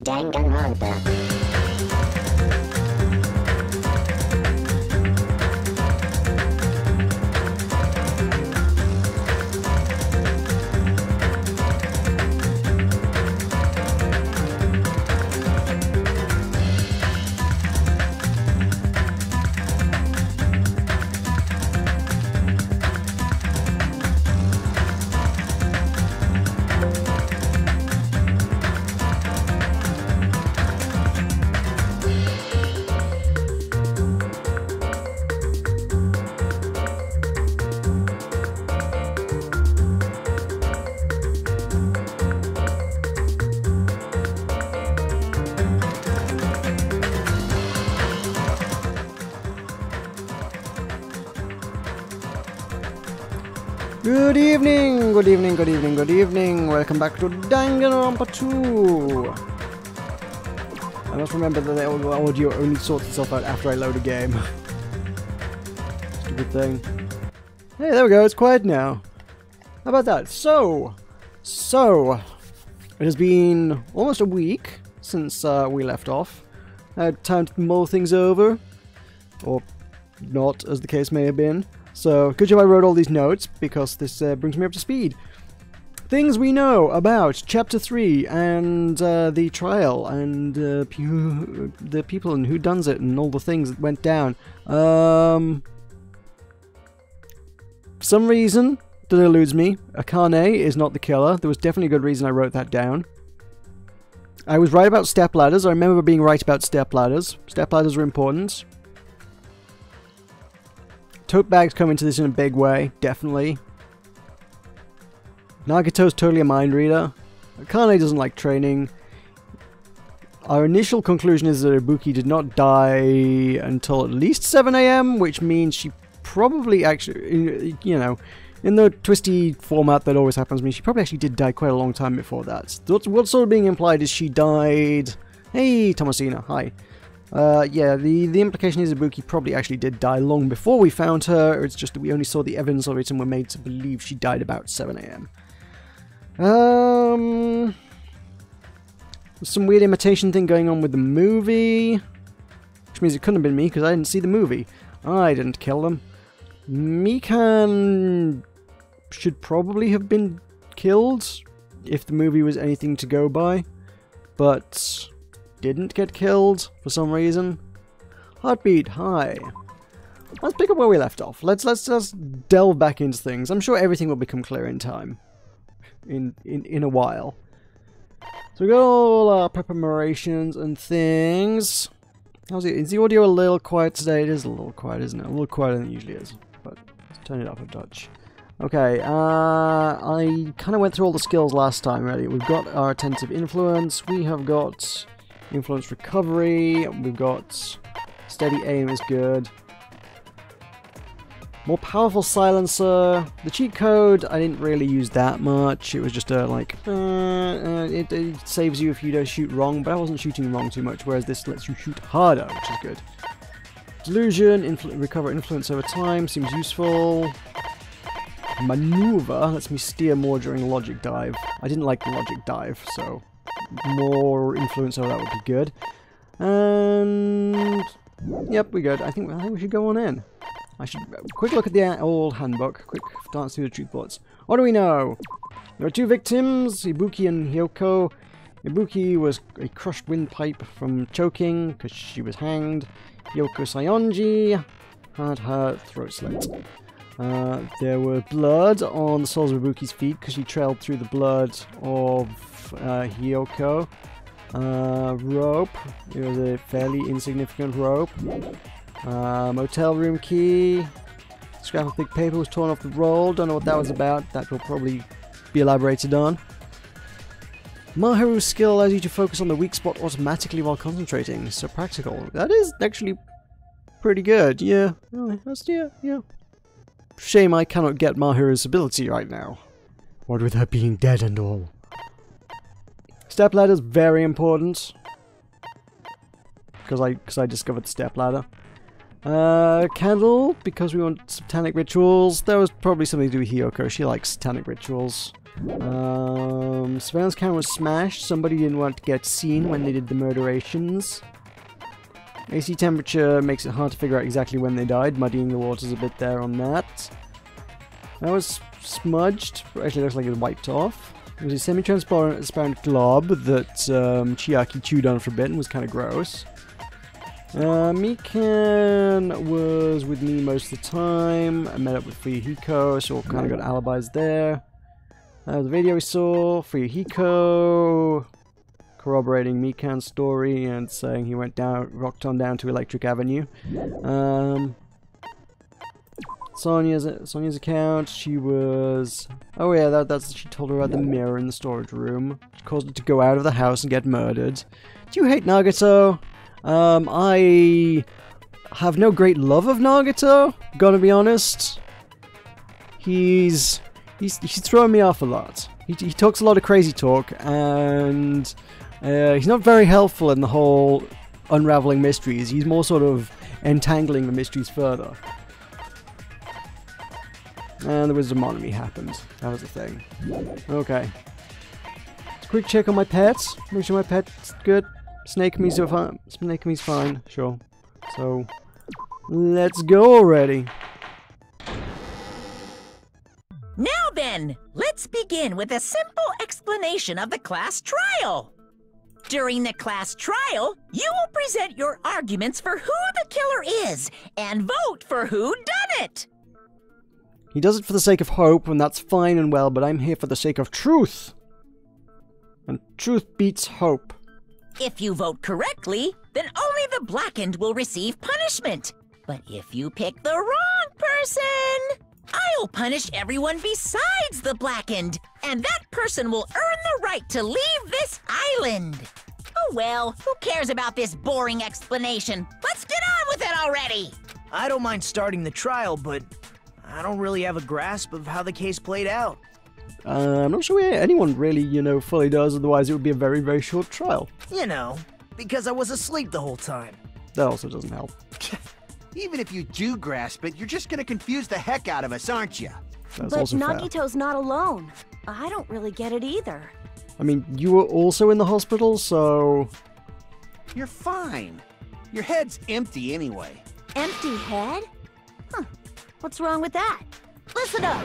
Danganronpa. Good evening, good evening, good evening, good evening. Welcome back to Danganronpa 2. I must remember that the audio only sorts itself out after I load a game. Stupid thing. Hey, there we go, it's quiet now. How about that? So, it has been almost a week since we left off. I had time to mull things over. Or not, as the case may have been. So, good job I wrote all these notes, because this brings me up to speed. Things we know about Chapter 3, and the trial, and the people and who does it, and all the things that went down. For some reason that eludes me, Akane is not the killer. There was definitely a good reason I wrote that down. I was right about stepladders. I remember being right about stepladders. Stepladders are important. Tote bags come into this in a big way, definitely. Nagato's totally a mind reader. Akane doesn't like training. Our initial conclusion is that Ibuki did not die until at least 7 AM, which means she probably actually, you know, in the twisty format that always happens to me, she probably actually did die quite a long time before that. What's sort of being implied is she died... Hey, Thomasina, hi. Yeah, the implication is Ibuki probably actually did die long before we found her. It's just that we only saw the evidence of it and were made to believe she died about 7 AM. There's some weird imitation thing going on with the movie, which means it couldn't have been me because I didn't see the movie. I didn't kill them. Mikan should probably have been killed if the movie was anything to go by, but didn't get killed for some reason. Heartbeat, hi. Let's pick up where we left off. Let's just delve back into things. I'm sure everything will become clear in time. In a while. So we got all our preparations and things. How's it? Is the audio a little quiet today? It is a little quiet, isn't it? A little quieter than it usually is. But let's turn it up a touch. Okay, I kind of went through all the skills last time, really. We've got our attentive influence. We have got influence recovery. We've got Steady aim is good. More powerful silencer. The cheat code, I didn't really use that much. It was just like, it saves you if you don't shoot wrong, but I wasn't shooting wrong too much, whereas this lets you shoot harder, which is good. Delusion, recover influence over time, seems useful. Maneuver lets me steer more during logic dive. I didn't like the logic dive, so more influence over that would be good. And yep, we're good. I think we should go on in. I should quick look at the old handbook. Quick dance through the truth bullets. What do we know? There are 2 victims, Ibuki and Hyoko. Ibuki was a crushed windpipe from choking because she was hanged. Hyoko Sayonji had her throat slit. There was blood on the soles of Ibuki's feet because she trailed through the blood of Hyoko. Rope. It was a fairly insignificant rope. Motel room key. Scrap of thick paper was torn off the roll. Don't know what that was about. That will probably be elaborated on. Maharu's skill allows you to focus on the weak spot automatically while concentrating. So practical. That is actually pretty good. Yeah. Yeah. Shame I cannot get Maharu's ability right now. What with her being dead and all. Step ladder is very important. Because I discovered the step ladder. Candle, because we want satanic rituals. That was probably something to do with Hyoko. She likes satanic rituals. Surveillance camera was smashed. Somebody didn't want to get seen when they did the murderations. AC temperature makes it hard to figure out exactly when they died, muddying the waters a bit there on that. That was smudged. Actually, looks like it was wiped off. It was a semi-transparent glob that Chiaki chewed on for a bit and was kind of gross. Mikan was with me most of the time. I met up with Fuyuhiko, so kind of got alibis there. The video we saw, Fuyuhiko corroborating Mikan's story and saying he rocked on down to Electric Avenue. Sonia's account, she was... Oh yeah, she told her about the mirror in the storage room. She caused her to go out of the house and get murdered. Do you hate Nagato? I have no great love of Nagato, gonna be honest. He's throwing me off a lot. He talks a lot of crazy talk, and he's not very helpful in the whole unraveling mysteries. He's more sort of entangling the mysteries further. And the Wisdom Monami happened. That was the thing. Okay. Let's quick check on my pets. Make sure my pet's good. Snake me's fine. Snake me's fine. Sure. So, let's go already. Now then, let's begin with a simple explanation of the class trial. During the class trial, you will present your arguments for who the killer is and vote for who done it. He does it for the sake of hope, and that's fine and well, but I'm here for the sake of truth. And truth beats hope. If you vote correctly, then only the blackened will receive punishment. But if you pick the wrong person, I'll punish everyone besides the blackened, and that person will earn the right to leave this island. Oh well, who cares about this boring explanation? Let's get on with it already! I don't mind starting the trial, but I don't really have a grasp of how the case played out. I'm not sure anyone really, fully does, otherwise it would be a very, very short trial. You know, because I was asleep the whole time. That also doesn't help. Even if you do grasp it, you're just gonna confuse the heck out of us, aren't you? That's but also Nagito's fair. not alone. I don't really get it either. I mean, you were also in the hospital, so... You're fine. Your head's empty anyway. Empty head? Huh. What's wrong with that? Listen up.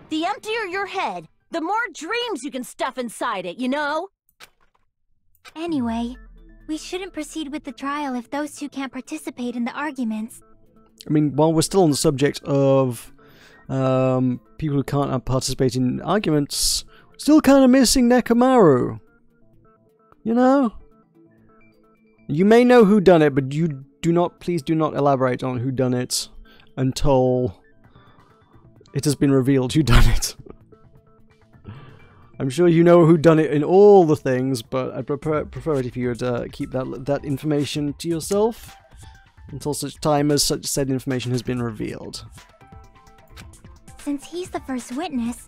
The emptier your head, the more dreams you can stuff inside it, you know? Anyway, we shouldn't proceed with the trial if those two can't participate in the arguments. I mean, while we're still on the subject of people who can't participate in arguments, still kind of missing Nekomaru. You know? You may know who done it, but please do not elaborate on who done it until it has been revealed who done it. I'm sure you know who done it in all the things, but I'd prefer it if you would keep that information to yourself. until such time as such said information has been revealed. Since he's the first witness,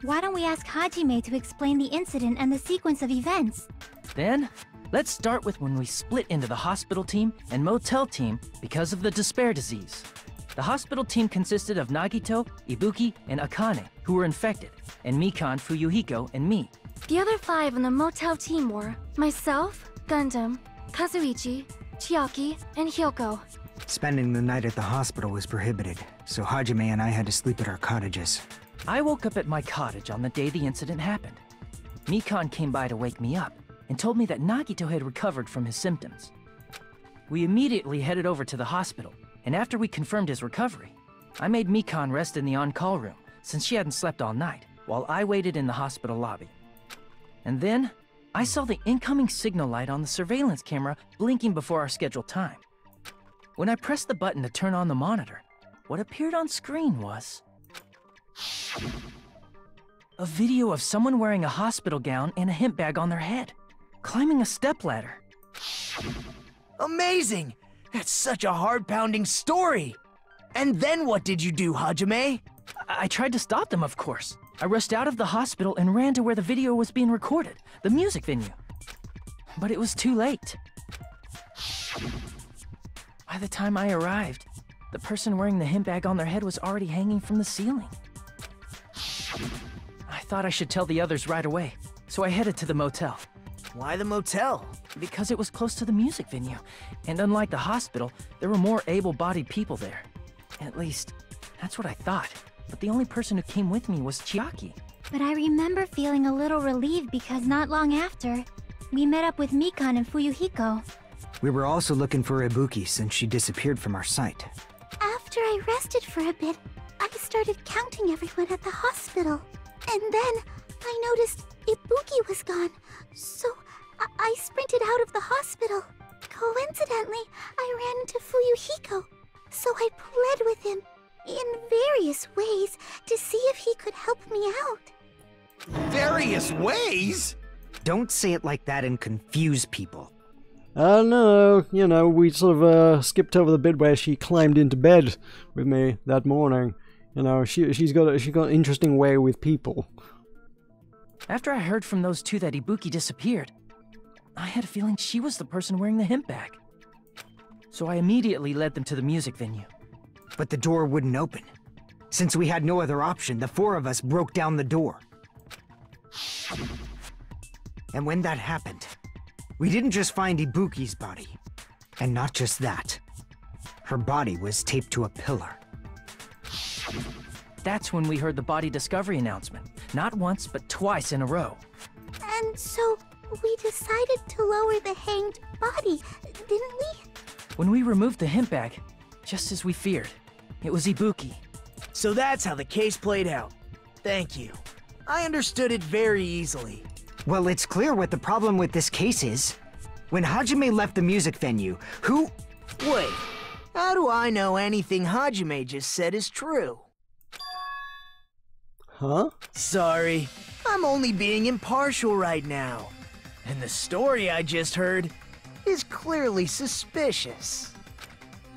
why don't we ask Hajime to explain the incident and the sequence of events? Then, let's start with when we split into the hospital team and motel team because of the despair disease. The hospital team consisted of Nagito, Ibuki, and Akane, who were infected, and Mikan, Fuyuhiko, and me. The other 5 in the motel team were myself, Gundam, Kazuichi, Chiaki, and Hyoko. Spending the night at the hospital was prohibited, so Hajime and I had to sleep at our cottages. I woke up at my cottage on the day the incident happened. Mikan came by to wake me up and told me that Nagito had recovered from his symptoms. We immediately headed over to the hospital, and after we confirmed his recovery, I made Mikan rest in the on-call room since she hadn't slept all night, while I waited in the hospital lobby. And then, I saw the incoming signal light on the surveillance camera blinking before our scheduled time. When I pressed the button to turn on the monitor, what appeared on screen was a video of someone wearing a hospital gown and a hemp bag on their head, climbing a stepladder. Amazing! That's such a heart-pounding story! And then what did you do, Hajime? I tried to stop them, of course. I rushed out of the hospital and ran to where the video was being recorded, the music venue. But it was too late. By the time I arrived, the person wearing the hemp bag on their head was already hanging from the ceiling. I thought I should tell the others right away, so I headed to the motel. Why the motel? Because it was close to the music venue, and unlike the hospital, there were more able-bodied people there. At least, that's what I thought. But the only person who came with me was Chiaki. But I remember feeling a little relieved because not long after, we met up with Mikan and Fuyuhiko. We were also looking for Ibuki since she disappeared from our sight. After I rested for a bit, I started counting everyone at the hospital. And then I noticed Ibuki was gone, so I sprinted out of the hospital. Coincidentally, I ran into Fuyuhiko, so I pled with him in various ways to see if he could help me out. Various ways? Don't say it like that and confuse people. No, you know, we sort of skipped over the bit where she climbed into bed with me that morning. You know, she's got an interesting way with people. After I heard from those two that Ibuki disappeared, I had a feeling she was the person wearing the hemp bag. So I immediately led them to the music venue. But the door wouldn't open. Since we had no other option, the 4 of us broke down the door. And when that happened, we didn't just find Ibuki's body. And not just that. Her body was taped to a pillar. That's when we heard the body discovery announcement. Not once, but twice in a row. And so we decided to lower the hanged body, didn't we? When we removed the hemp bag, just as we feared, it was Ibuki. So that's how the case played out. Thank you. I understood it very easily. Well, it's clear what the problem with this case is. When Hajime left the music venue, who... Wait, how do I know anything Hajime just said is true? Huh? Sorry, I'm only being impartial right now. And the story I just heard is clearly suspicious.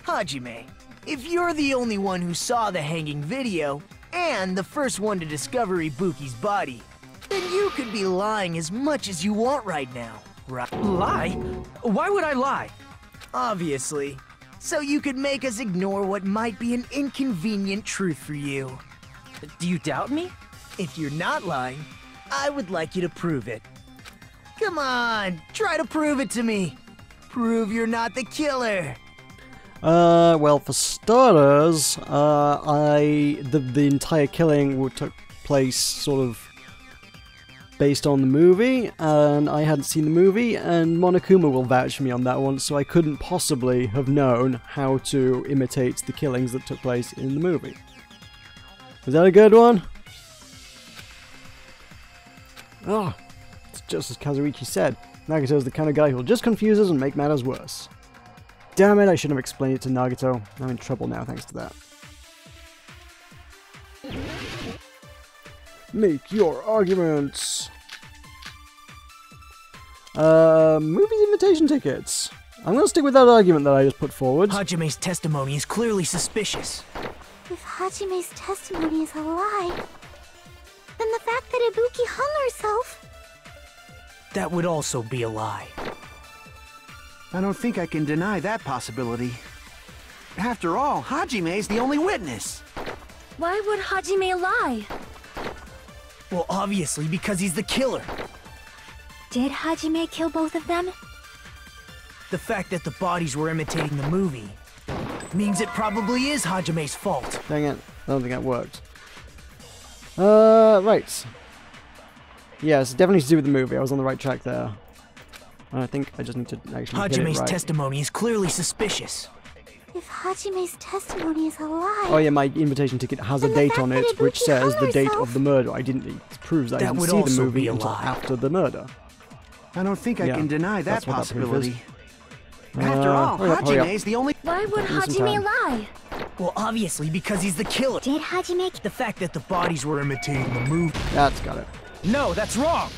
Hajime, if you're the only one who saw the hanging video, and the first one to discover Ibuki's body, then you could be lying as much as you want right now, right? Lie? Why would I lie? Obviously. So you could make us ignore what might be an inconvenient truth for you. Do you doubt me? If you're not lying, I would like you to prove it. Come on, try to prove it to me. Prove you're not the killer. Well, for starters, the entire killing took place sort of based on the movie, and I hadn't seen the movie, and Monokuma will vouch for me on that one, so I couldn't possibly have known how to imitate the killings that took place in the movie. Was that a good one? Oh, it's just as Kazuichi said. Nagito's the kind of guy who'll just confuse us and make matters worse. Damn it, I shouldn't have explained it to Nagito. I'm in trouble now thanks to that. Make your arguments. Movies invitation tickets. I'm gonna stick with that argument that I just put forward. Hajime's testimony is clearly suspicious. If Hajime's testimony is a lie, then the fact that Ibuki hung herself... That would also be a lie. I don't think I can deny that possibility. After all, Hajime's the only witness. Why would Hajime lie? Well, obviously because he's the killer. Did Hajime kill both of them? The fact that the bodies were imitating the movie means it probably is Hajime's fault. Dang it. I don't think that worked. Right. Yes, definitely to do with the movie. I was on the right track there. I think I just need to actually get it Hajime's right. testimony is clearly suspicious. If Hajime's testimony is a lie... Oh yeah, my invitation ticket has a date on it which says the date of the murder. It proves that I didn't see the movie until after the murder. I don't think I can deny that possibility. Hurry After all, up. Hajime's the only... Why would Give me some Hajime time. lie? Well, obviously because he's the killer. Did Hajime... The fact that the bodies were imitating the movie. That's got it. No, that's wrong!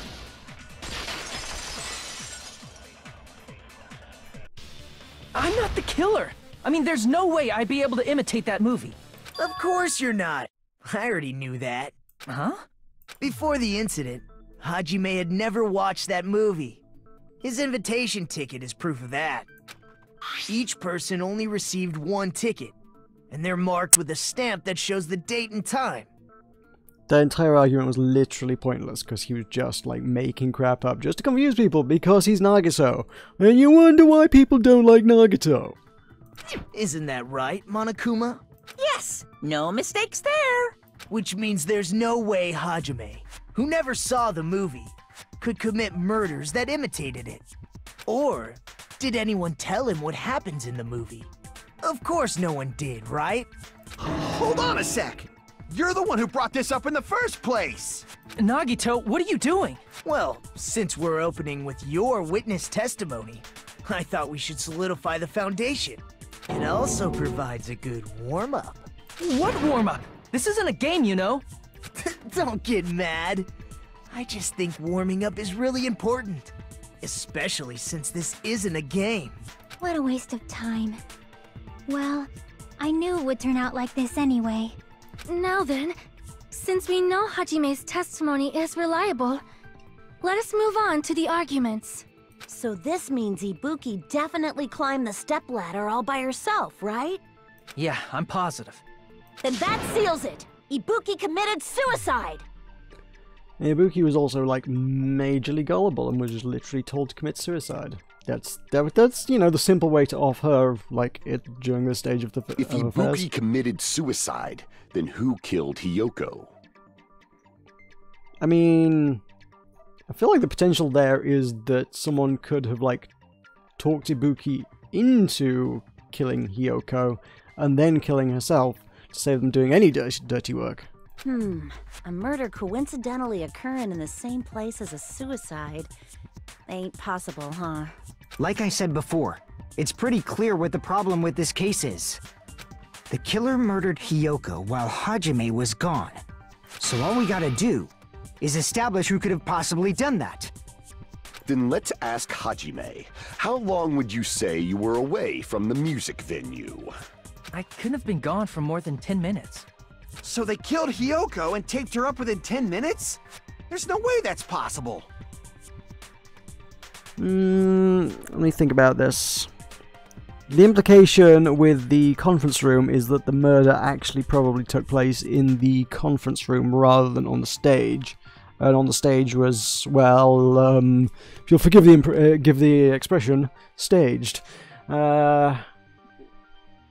I'm not the killer! I mean, there's no way I'd be able to imitate that movie. Of course you're not. I already knew that. Huh? Before the incident, Hajime had never watched that movie. His invitation ticket is proof of that. Each person only received one ticket, and they're marked with a stamp that shows the date and time. The entire argument was literally pointless because he was just like making crap up just to confuse people because he's Nagato. And you wonder why people don't like Nagato. Isn't that right, Monokuma? Yes, no mistakes there. Which means there's no way Hajime, who never saw the movie, could commit murders that imitated it. Or did anyone tell him what happens in the movie? Of course no one did, right? Hold on a sec! You're the one who brought this up in the first place! Nagito, what are you doing? Well, since we're opening with your witness testimony, I thought we should solidify the foundation. It also provides a good warm-up. What warm-up? This isn't a game, you know. Don't get mad. I just think warming up is really important. Especially since this isn't a game. What a waste of time. Well, I knew it would turn out like this anyway. Now then, since we know Hajime's testimony is reliable, let us move on to the arguments. So this means Ibuki definitely climbed the stepladder all by herself, right? Yeah, I'm positive. Then that seals it! Ibuki committed suicide! Ibuki was also like majorly gullible and was just literally told to commit suicide. That's you know, the simple way to off her like it during this stage of the If Ibuki committed suicide, then who killed Hiyoko? I mean, I feel like the potential there is that someone could have like talked Ibuki into killing Hiyoko and then killing herself to save them doing any dirty work. A murder coincidentally occurring in the same place as a suicide ain't possible, huh? Like I said before, it's pretty clear what the problem with this case is. The killer murdered Hiyoko while Hajime was gone. So all we gotta do is establish who could have possibly done that. Then let's ask Hajime. How long would you say you were away from the music venue? I couldn't have been gone for more than 10 minutes. So they killed Hiyoko and taped her up within 10 minutes? There's no way that's possible. Let me think about this. The implication with the conference room is that the murder actually probably took place in the conference room rather than on the stage. And on the stage was, well, if you'll forgive the give the expression, staged. Yeah.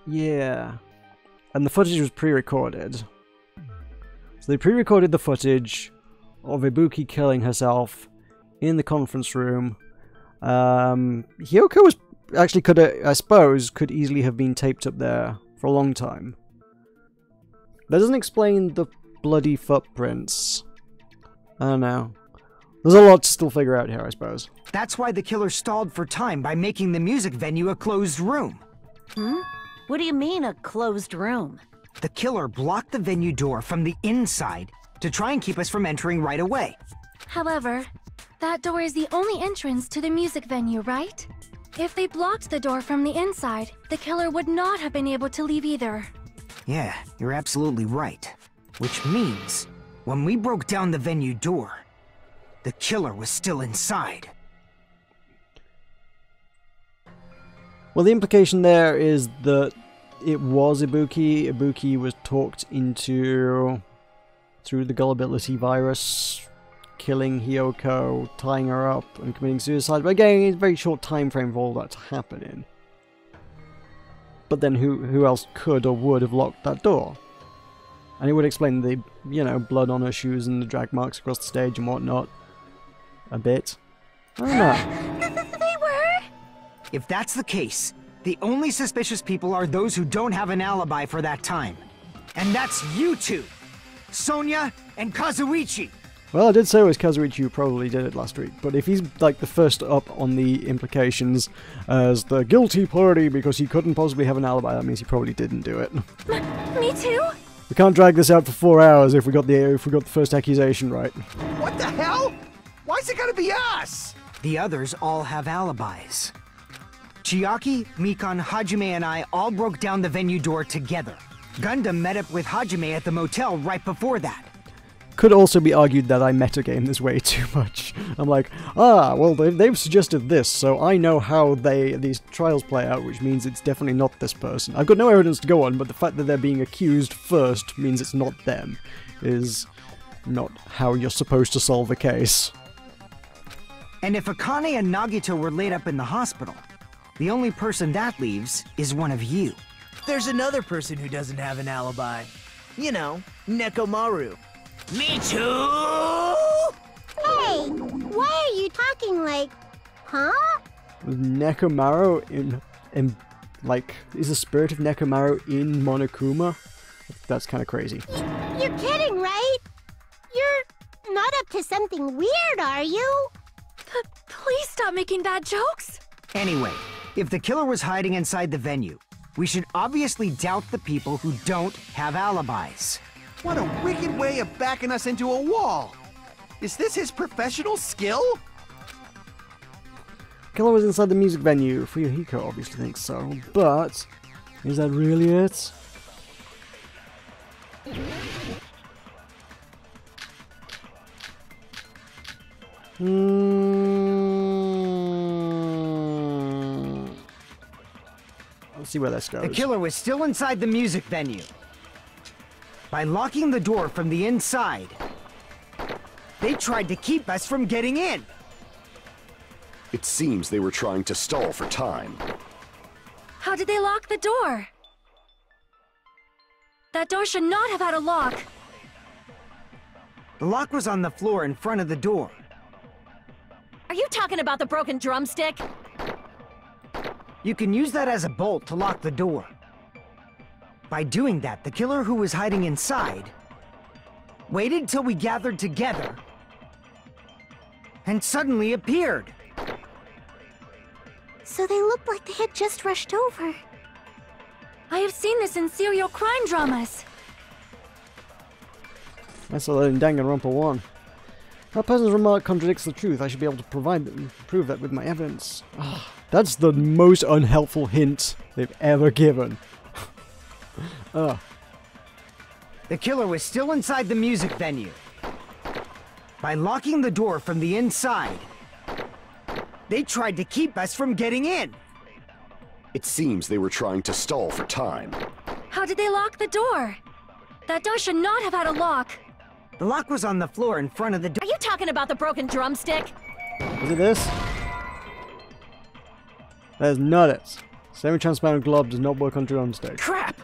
And the footage was pre-recorded. So they pre-recorded the footage of Ibuki killing herself in the conference room. Hiyoko was actually could easily have been taped up there for a long time. That doesn't explain the bloody footprints. I don't know. There's a lot to still figure out here, I suppose. That's why the killer stalled for time by making the music venue a closed room. What do you mean, a closed room? The killer blocked the venue door from the inside to try and keep us from entering right away. However, that door is the only entrance to the music venue, right? If they blocked the door from the inside, the killer would not have been able to leave either. Yeah, you're absolutely right. Which means, when we broke down the venue door, the killer was still inside. Well, the implication there is that it was Ibuki. Ibuki was talked into, through the gullibility virus, killing Hiyoko, tying her up, and committing suicide. But again, it's a very short time frame for all that to happen in. But then who else could or would have locked that door? And it would explain the, you know, blood on her shoes and the drag marks across the stage and whatnot. A bit. I don't know. They were? If that's the case, the only suspicious people are those who don't have an alibi for that time. And that's you two! Sonia and Kazuichi! Well, I did say it was Kazuichi who probably did it last week, but if he's like the first up on the implications as the guilty party because he couldn't possibly have an alibi, that means he probably didn't do it. Me too? We can't drag this out for 4 hours if we got the first accusation right. What the hell? Why's it gotta be us? The others all have alibis. Chiaki, Mikan, Hajime, and I all broke down the venue door together. Gundam met up with Hajime at the motel right before that. Could also be argued that I metagame this way too much. I'm like, well, they've suggested this, so I know how these trials play out, which means it's definitely not this person. I've got no evidence to go on, but the fact that they're being accused first means it's not them, is not how you're supposed to solve a case. And if Akane and Nagito were laid up in the hospital, the only person that leaves is one of you. There's another person who doesn't have an alibi. You know, Nekomaru. Me too! Hey, why are you talking like, huh? Nekomaru in like, is the spirit of Nekomaru in Monokuma? That's kind of crazy. You're kidding, right? You're not up to something weird, are you? Please stop making bad jokes. Anyway, if the killer was hiding inside the venue, we should obviously doubt the people who don't have alibis. What a wicked way of backing us into a wall! Is this his professional skill? Killer was inside the music venue. Fuyuhiko obviously thinks so, but is that really it? Let's see where this goes. The killer was still inside the music venue. By locking the door from the inside, they tried to keep us from getting in. It seems they were trying to stall for time. How did they lock the door? That door should not have had a lock. The lock was on the floor in front of the door. Are you talking about the broken drumstick? You can use that as a bolt to lock the door. By doing that, the killer who was hiding inside waited till we gathered together and suddenly appeared. So they looked like they had just rushed over. I have seen this in serial crime dramas. I saw that in Danganronpa 1. That person's remark contradicts the truth. I should be able to prove that with my evidence. That's the most unhelpful hint they've ever given. The killer was still inside the music venue. By locking the door from the inside, they tried to keep us from getting in. It seems they were trying to stall for time. How did they lock the door? That door should not have had a lock. The lock was on the floor in front of the door. Are you talking about the broken drumstick? Is it this? That is not it. Semi-transparent glob does not work on drumstick. Crap!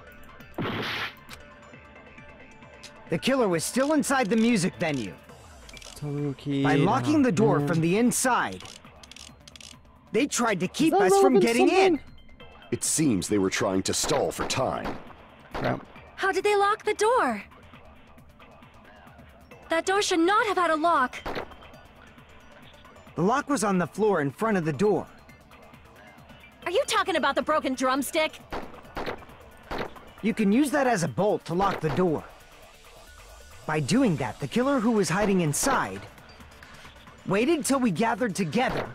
The killer was still inside the music venue. Taruki. By locking the door from the inside, they tried to keep us from getting in. It seems they were trying to stall for time. Crap. How did they lock the door? That door should not have had a lock. The lock was on the floor in front of the door. Are you talking about the broken drumstick? You can use that as a bolt to lock the door. By doing that, the killer who was hiding inside waited till we gathered together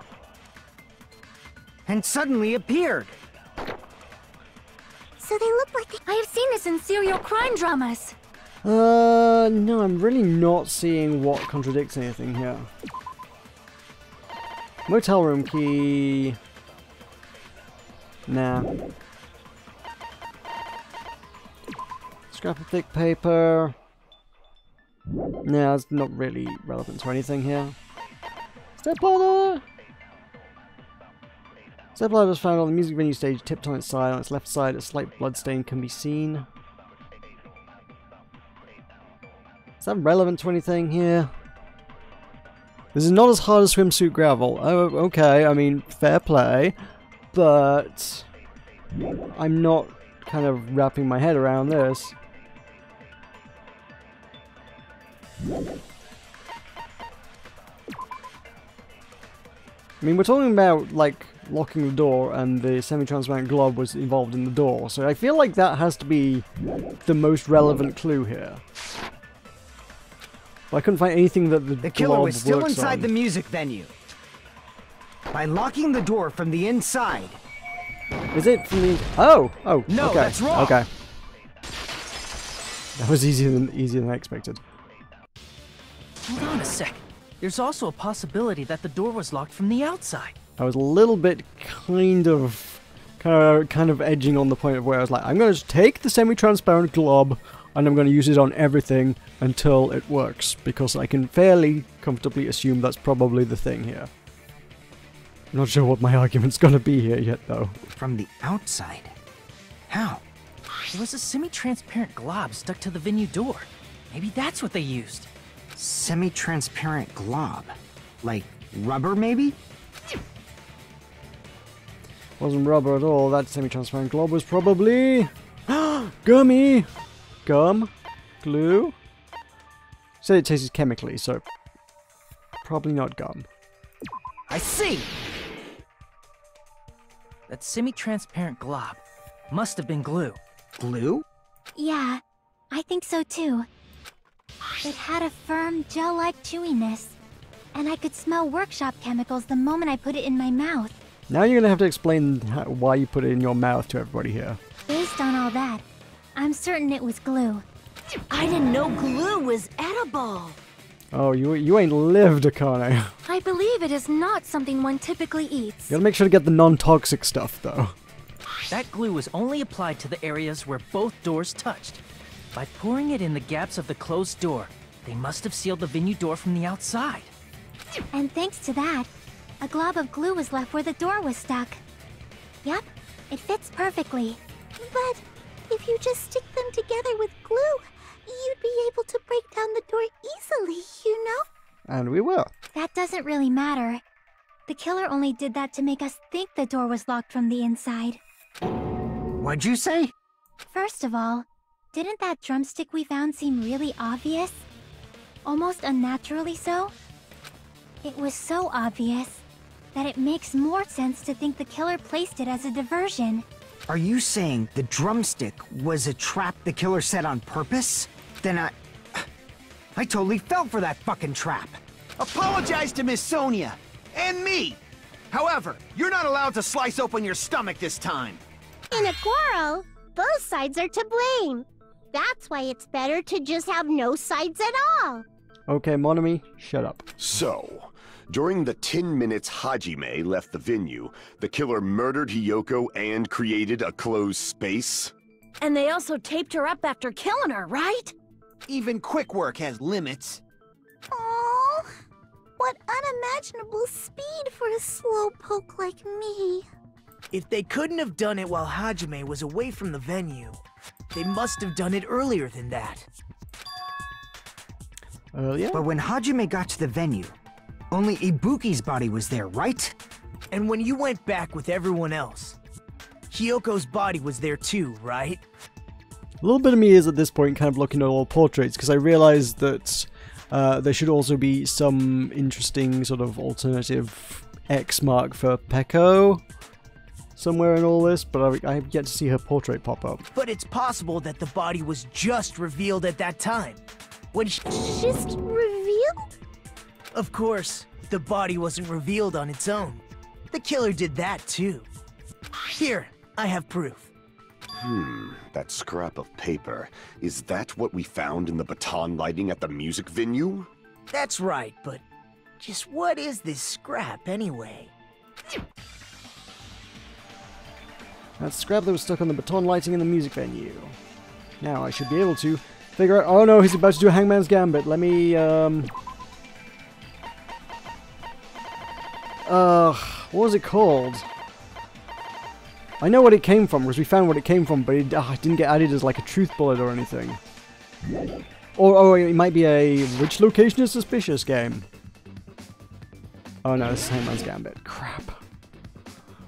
and suddenly appeared. So they look like they... I have seen this in serial crime dramas. No, I'm really not seeing what contradicts anything here. Motel room key... Nah. Scrap of thick paper... Nah, it's not really relevant to anything here. Stepladder! Stepladder was found on the music venue stage, tipped on its side. On its left side, a slight bloodstain can be seen. Is that relevant to anything here? This is not as hard as swimsuit gravel. Oh, okay, I mean, fair play. But... I'm not kind of wrapping my head around this. I mean, we're talking about, like, locking the door, and the semi-transparent globe was involved in the door, so I feel like that has to be the most relevant clue here. But I couldn't find anything that the killer was still works inside on. the music venue. By locking the door from the inside. Is it from the... Oh! Oh, no, okay. That's wrong. Okay. That was easier than I expected. Hold on a sec. There's also a possibility that the door was locked from the outside. I was a little bit kind of edging on the point of where I was like, I'm going to take the semi-transparent glob and I'm going to use it on everything until it works, because I can fairly comfortably assume that's probably the thing here. I'm not sure what my argument's going to be here yet, though. From the outside? How? There was a semi-transparent glob stuck to the venue door. Maybe that's what they used. Semi-transparent glob? Like rubber, maybe? Wasn't rubber at all. That semi-transparent glob was probably... gummy! Gum? Glue? Said it tasted chemically, so... probably not gum. I see! That semi-transparent glob must have been glue. Glue? Yeah, I think so too. It had a firm, gel-like chewiness. And I could smell workshop chemicals the moment I put it in my mouth. Now you're gonna have to explain why you put it in your mouth to everybody here. Based on all that, I'm certain it was glue. I didn't know glue was edible. Oh, you ain't lived, Akane. I believe it is not something one typically eats. You gotta make sure to get the non-toxic stuff, though. That glue was only applied to the areas where both doors touched. By pouring it in the gaps of the closed door, they must have sealed the venue door from the outside. And thanks to that, a glob of glue was left where the door was stuck. Yep, it fits perfectly. But if you just stick them together with glue, you'd be able to break down the door easily, you know? And we will. That doesn't really matter. The killer only did that to make us think the door was locked from the inside. What'd you say? First of all, didn't that drumstick we found seem really obvious? Almost unnaturally so? It was so obvious that it makes more sense to think the killer placed it as a diversion. Are you saying the drumstick was a trap the killer set on purpose? Then I totally fell for that fucking trap. Apologize to Miss Sonia and me. However, you're not allowed to slice open your stomach this time. In a quarrel, both sides are to blame. That's why it's better to just have no sides at all. Okay, Monami, shut up. So, during the 10 minutes Hajime left the venue, the killer murdered Hiyoko and created a closed space? And they also taped her up after killing her, right? Even quick work has limits. Oh, what unimaginable speed for a slowpoke like me. If they couldn't have done it while Hajime was away from the venue, they must have done it earlier than that. Earlier? But when Hajime got to the venue, only Ibuki's body was there, right? And when you went back with everyone else, Hiyoko's body was there too, right? A little bit of me is at this point kind of looking at all portraits, because I realized that there should also be some interesting sort of alternative X mark for Peko somewhere in all this, but I have yet to see her portrait pop up. But it's possible that the body was just revealed at that time. When Just revealed? Of course, the body wasn't revealed on its own. The killer did that too. Here, I have proof. That scrap of paper. Is that what we found in the baton lighting at the music venue? That's right, but just what is this scrap anyway? That's scrap that was stuck on the baton lighting in the music venue. Now I should be able to figure out... Oh no, he's about to do a Hangman's Gambit. Let me, what was it called? I know what it came from, because we found what it came from, but it didn't get added as like a truth bullet or anything. Or it might be a which location is suspicious game. Oh no, this is Hangman's Gambit. Crap.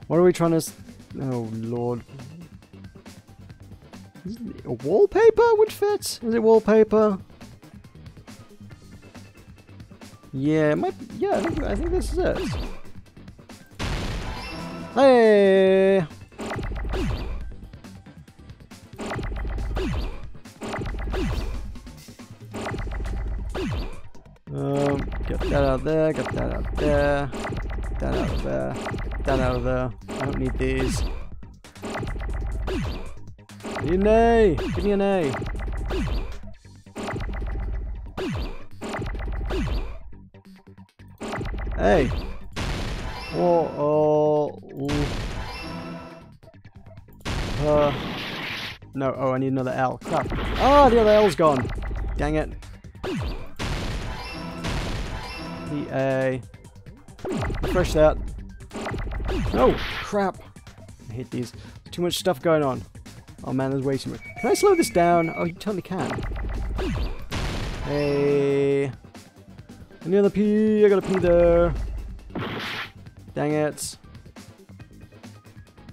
What are we trying to... Oh lord. A wallpaper would fit? Is it wallpaper? Yeah, it might... Yeah, I think this is it. Hey! Get that out there, get that out there, that out of there, that out of there. I don't need these. Need an A! Give me an A! Hey! No, oh, I need another L. Crap. Ah, the other L's gone. Dang it. The A. Refresh that. Oh, crap. I hate these. Too much stuff going on. Oh man, there's way too much. Can I slow this down? Oh, you totally can. Hey. Any other P? I got a P there. Dang it.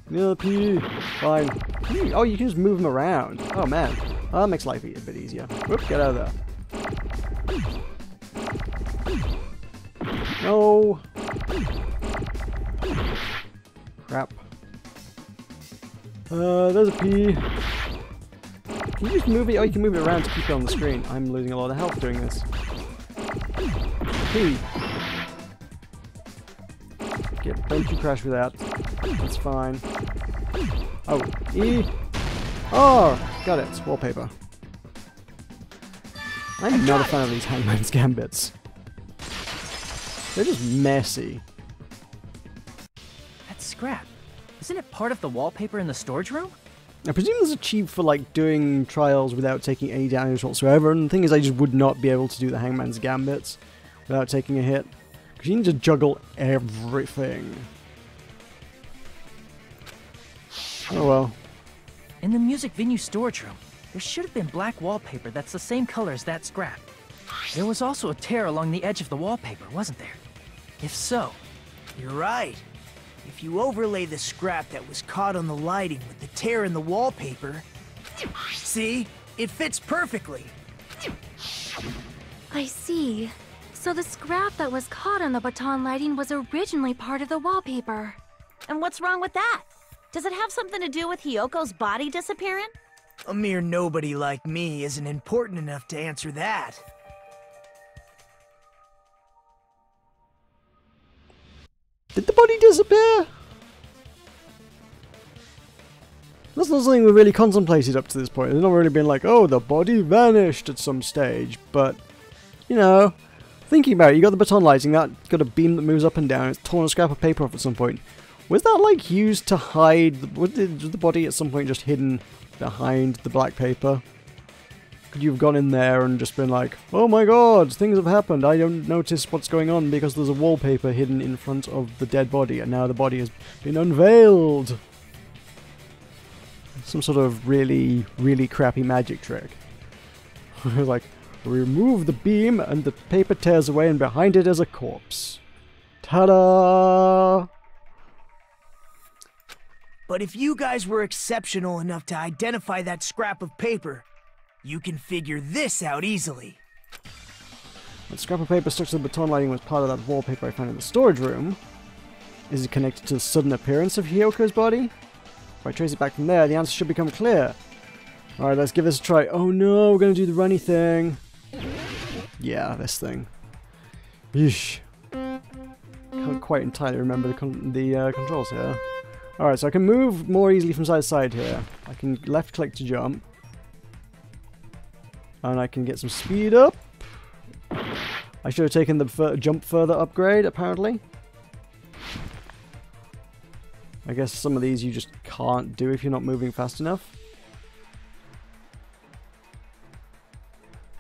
Any other P? Fine. Oh, you can just move them around. Oh man. Oh, that makes life a bit easier. Whoop, get out of there. No! Crap. There's a P. Can you just move it? Oh, you can move it around to keep it on the screen. I'm losing a lot of health doing this. P. Don't you crash with that. That's fine. Oh, E. Oh, got it. Wallpaper. I'm not a fan of these Hangman's Gambits. They're just messy. That's scrap. Isn't it part of the wallpaper in the storage room? I presume this is achieved for like doing trials without taking any damage whatsoever, and the thing is I just would not be able to do the Hangman's Gambits without taking a hit. Because you need to juggle everything. Oh well. In the music venue storage room, there should have been black wallpaper that's the same color as that scrap. There was also a tear along the edge of the wallpaper, wasn't there? If so... You're right. If you overlay the scrap that was caught on the lighting with the tear in the wallpaper... See? It fits perfectly. I see. So the scrap that was caught on the baton lighting was originally part of the wallpaper. And what's wrong with that? Does it have something to do with Hiyoko's body disappearing? A mere nobody like me isn't important enough to answer that. Did the body disappear? That's not something we've really contemplated up to this point. It's not really been like, oh, the body vanished at some stage. But, you know, thinking about it, you got the baton lighting, that got a beam that moves up and down, it's torn a scrap of paper off at some point. Was that, like, used to hide... Was the body at some point just hidden behind the black paper? Could you have gone in there and just been like, oh my god, things have happened, I don't notice what's going on because there's a wallpaper hidden in front of the dead body and now the body has been unveiled? Some sort of really, really crappy magic trick. Like, remove the beam and the paper tears away and behind it is a corpse. Ta-da! But if you guys were exceptional enough to identify that scrap of paper, you can figure this out easily. That scrap of paper stuck to the baton lighting was part of that wallpaper I found in the storage room. Is it connected to the sudden appearance of Hiyoko's body? If I trace it back from there, the answer should become clear. Alright, let's give this a try. Oh no, we're gonna do the runny thing. Yeah, this thing. Yeesh. can't quite entirely remember the controls here. Alright, so I can move more easily from side to side here. I can left click to jump. And I can get some speed up. I should have taken the jump further upgrade, apparently. I guess some of these you just can't do if you're not moving fast enough.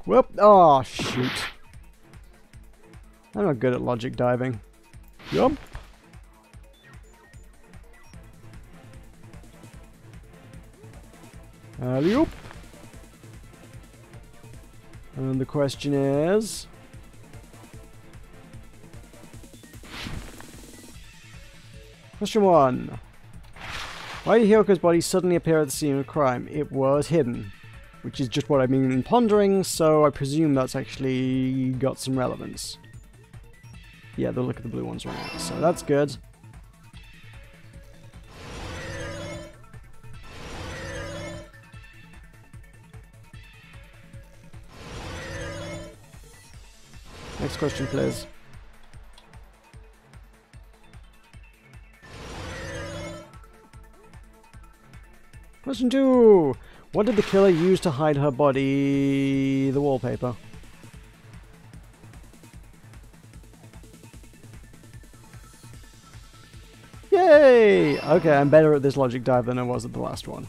Whoop! Oh, shoot. I'm not good at logic diving. Jump! Alley-oop! And the question is... Question 1. Why did Hyoko's body suddenly appear at the scene of the crime? It was hidden. Which is just what I've been pondering, so I presume that's actually got some relevance. Yeah, the look at the blue ones right now, so that's good. Next question, please. Question 2. What did the killer use to hide her body? The wallpaper. Yay! Okay, I'm better at this logic dive than I was at the last one.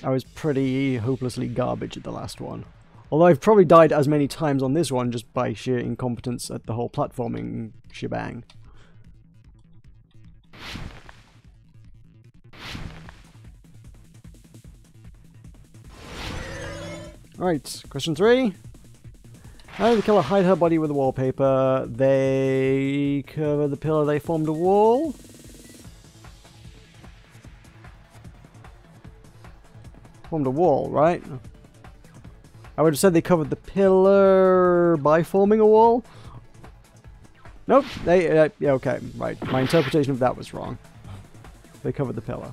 I was pretty hopelessly garbage at the last one. Although I've probably died as many times on this one just by sheer incompetence at the whole platforming shebang. Alright, question 3. How did the killer hide her body with the wallpaper? They covered the pillar, they formed a wall. Formed a wall, right? I would have said they covered the pillar by forming a wall. Nope, they, yeah, okay, right. My interpretation of that was wrong. They covered the pillar.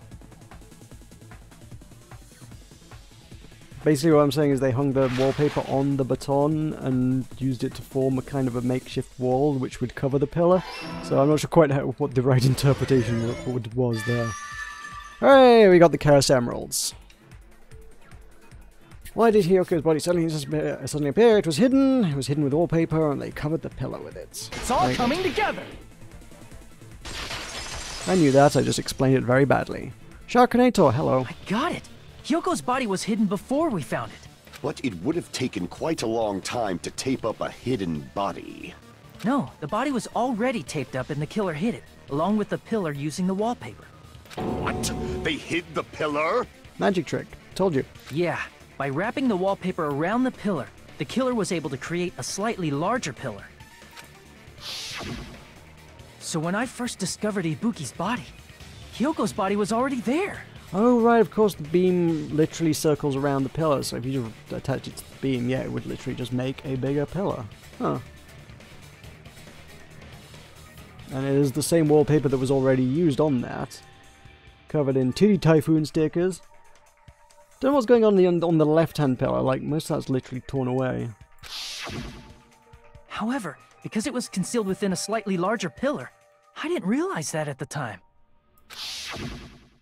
Basically what I'm saying is they hung the wallpaper on the baton and used it to form a kind of a makeshift wall which would cover the pillar. So I'm not sure quite what the right interpretation was there. Hooray, we got the Chaos Emeralds. Why did Hyoko's body suddenly appear? It was hidden. It was hidden with wallpaper and they covered the pillar with it. It's all coming together! I knew that, I just explained it very badly. Sharkinator, hello. I got it! Hyoko's body was hidden before we found it. But it would have taken quite a long time to tape up a hidden body. No, the body was already taped up and the killer hid it, along with the pillar using the wallpaper. What? They hid the pillar? Magic trick. Told you. Yeah, by wrapping the wallpaper around the pillar, the killer was able to create a slightly larger pillar. So when I first discovered Ibuki's body, Hyoko's body was already there. Oh right, of course the beam literally circles around the pillar, so if you just attach it to the beam, yeah, it would literally just make a bigger pillar. Huh. And it is the same wallpaper that was already used on that. Covered in Titty Typhoon stickers. Don't know what's going on on the left-hand pillar, like most of that's literally torn away. However, because it was concealed within a slightly larger pillar, I didn't realize that at the time.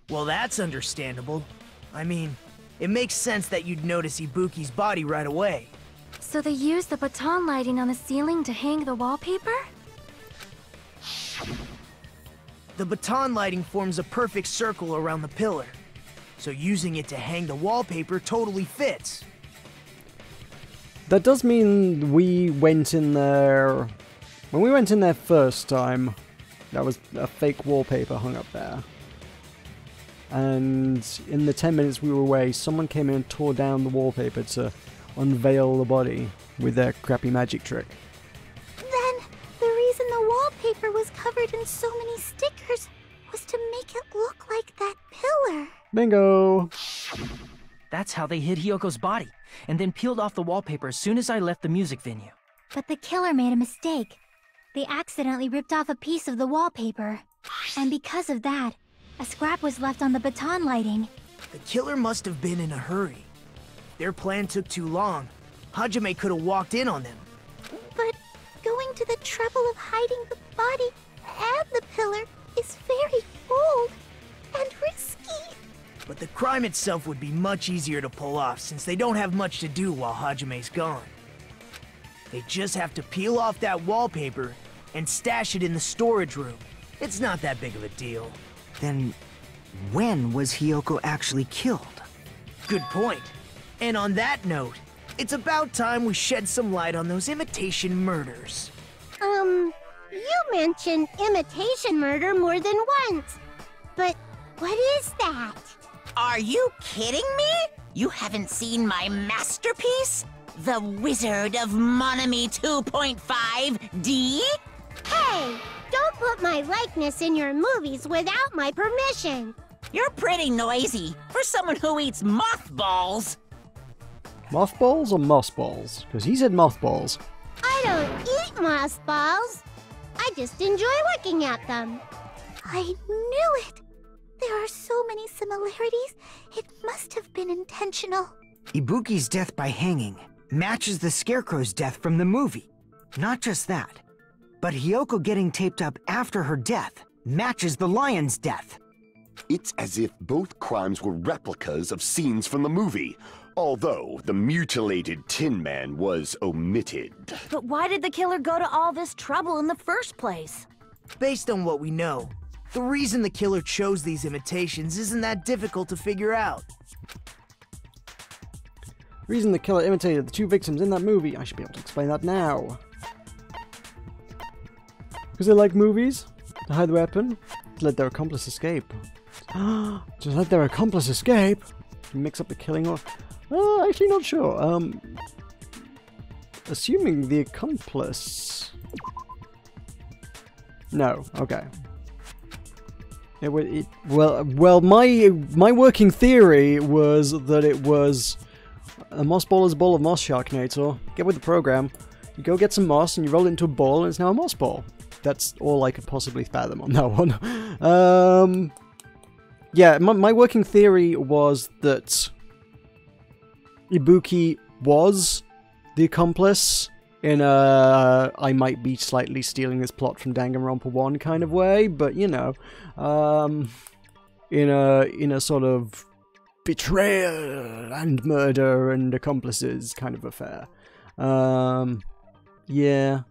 Well, that's understandable. I mean, it makes sense that you'd notice Ibuki's body right away. So they used the baton lighting on the ceiling to hang the wallpaper? The baton lighting forms a perfect circle around the pillar, so using it to hang the wallpaper totally fits. That does mean we went in there... When we went in there first time, that was a fake wallpaper hung up there. And in the 10 minutes we were away, someone came in and tore down the wallpaper to unveil the body with their crappy magic trick. Then, the reason the wallpaper was covered in so many stickers was to make it look like that pillar. Bingo! That's how they hid Hyoko's body, and then peeled off the wallpaper as soon as I left the music venue. But the killer made a mistake. They accidentally ripped off a piece of the wallpaper. And because of that, a scrap was left on the baton lighting. The killer must have been in a hurry. Their plan took too long. Hajime could have walked in on them. But going to the trouble of hiding the body and the pillar is very bold and risky. But the crime itself would be much easier to pull off since they don't have much to do while Hajime's gone. They just have to peel off that wallpaper and stash it in the storage room. It's not that big of a deal. Then, when was Hiyoko actually killed? Good point. And on that note, it's about time we shed some light on those imitation murders. You mentioned imitation murder more than once. But what is that? Are you kidding me? You haven't seen my masterpiece? The Wizard of Monami 2.5D? Hey, don't put my likeness in your movies without my permission. You're pretty noisy for someone who eats mothballs. Mothballs or mossballs? Because he said mothballs. I don't eat mothballs. I just enjoy looking at them. I knew it. There are so many similarities. It must have been intentional. Ibuki's death by hanging matches the Scarecrow's death from the movie. Not just that, but Hiyoko getting taped up after her death matches the lion's death. It's as if both crimes were replicas of scenes from the movie, although the mutilated Tin Man was omitted. But why did the killer go to all this trouble in the first place? Based on what we know, the reason the killer chose these imitations isn't that difficult to figure out. The reason the killer imitated the two victims in that movie, I should be able to explain that now. Because they like movies, to hide the weapon, to let their accomplice escape. To let their accomplice escape? To mix up the killing or... actually not sure. Assuming the accomplice... No, okay. Well, my working theory was that it was a moss ball is a ball of moss, Sharknator. Get with the program. You go get some moss and you roll it into a ball and it's now a moss ball. That's all I could possibly fathom on that one. Yeah, my working theory was that Ibuki was the accomplice in a I might be slightly stealing this plot from Danganronpa 1 kind of way, but you know, in a sort of betrayal and murder and accomplices kind of affair. Yeah.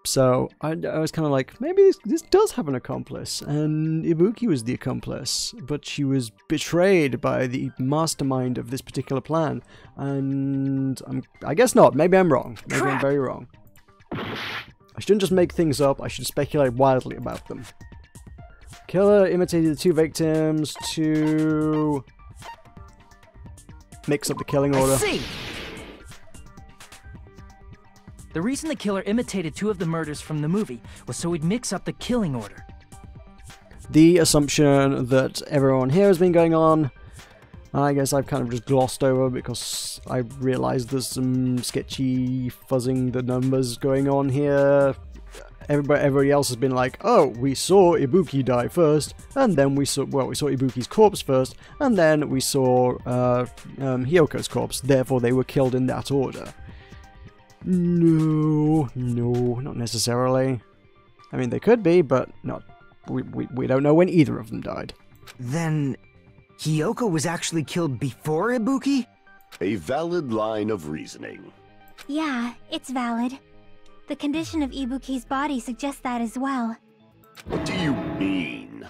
So I was kind of like, maybe this does have an accomplice, and Ibuki was the accomplice, but she was betrayed by the mastermind of this particular plan, and I guess not. Maybe I'm wrong. Maybe I'm very wrong. I shouldn't just make things up. I should speculate wildly about them. Killer imitated the two victims to mix up the killing order. I see. The reason the killer imitated two of the murders from the movie was so he'd mix up the killing order. The assumption that everyone here has been going on, I guess I've kind of just glossed over because I realized there's some sketchy fuzzing the numbers going on here. Everybody else has been like, oh, we saw Ibuki die first, and then we saw Ibuki's corpse first, and then we saw Hiyoko's corpse, therefore they were killed in that order. No, not necessarily. I mean, they could be, but not. We don't know when either of them died. Then, Hiyoko was actually killed before Ibuki? A valid line of reasoning. Yeah, it's valid. The condition of Ibuki's body suggests that as well. What do you mean?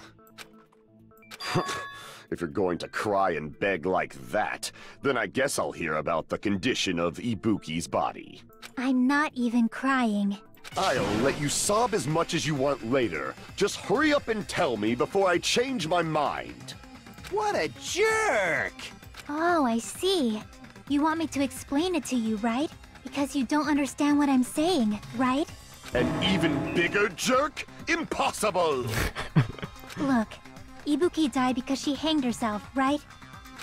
If you're going to cry and beg like that, then I guess I'll hear about the condition of Ibuki's body. I'm not even crying. I'll let you sob as much as you want later. Just hurry up and tell me before I change my mind. What a jerk! Oh, I see. You want me to explain it to you, right? Because you don't understand what I'm saying, right? An even bigger jerk? Impossible! Look, Ibuki died because she hanged herself, right?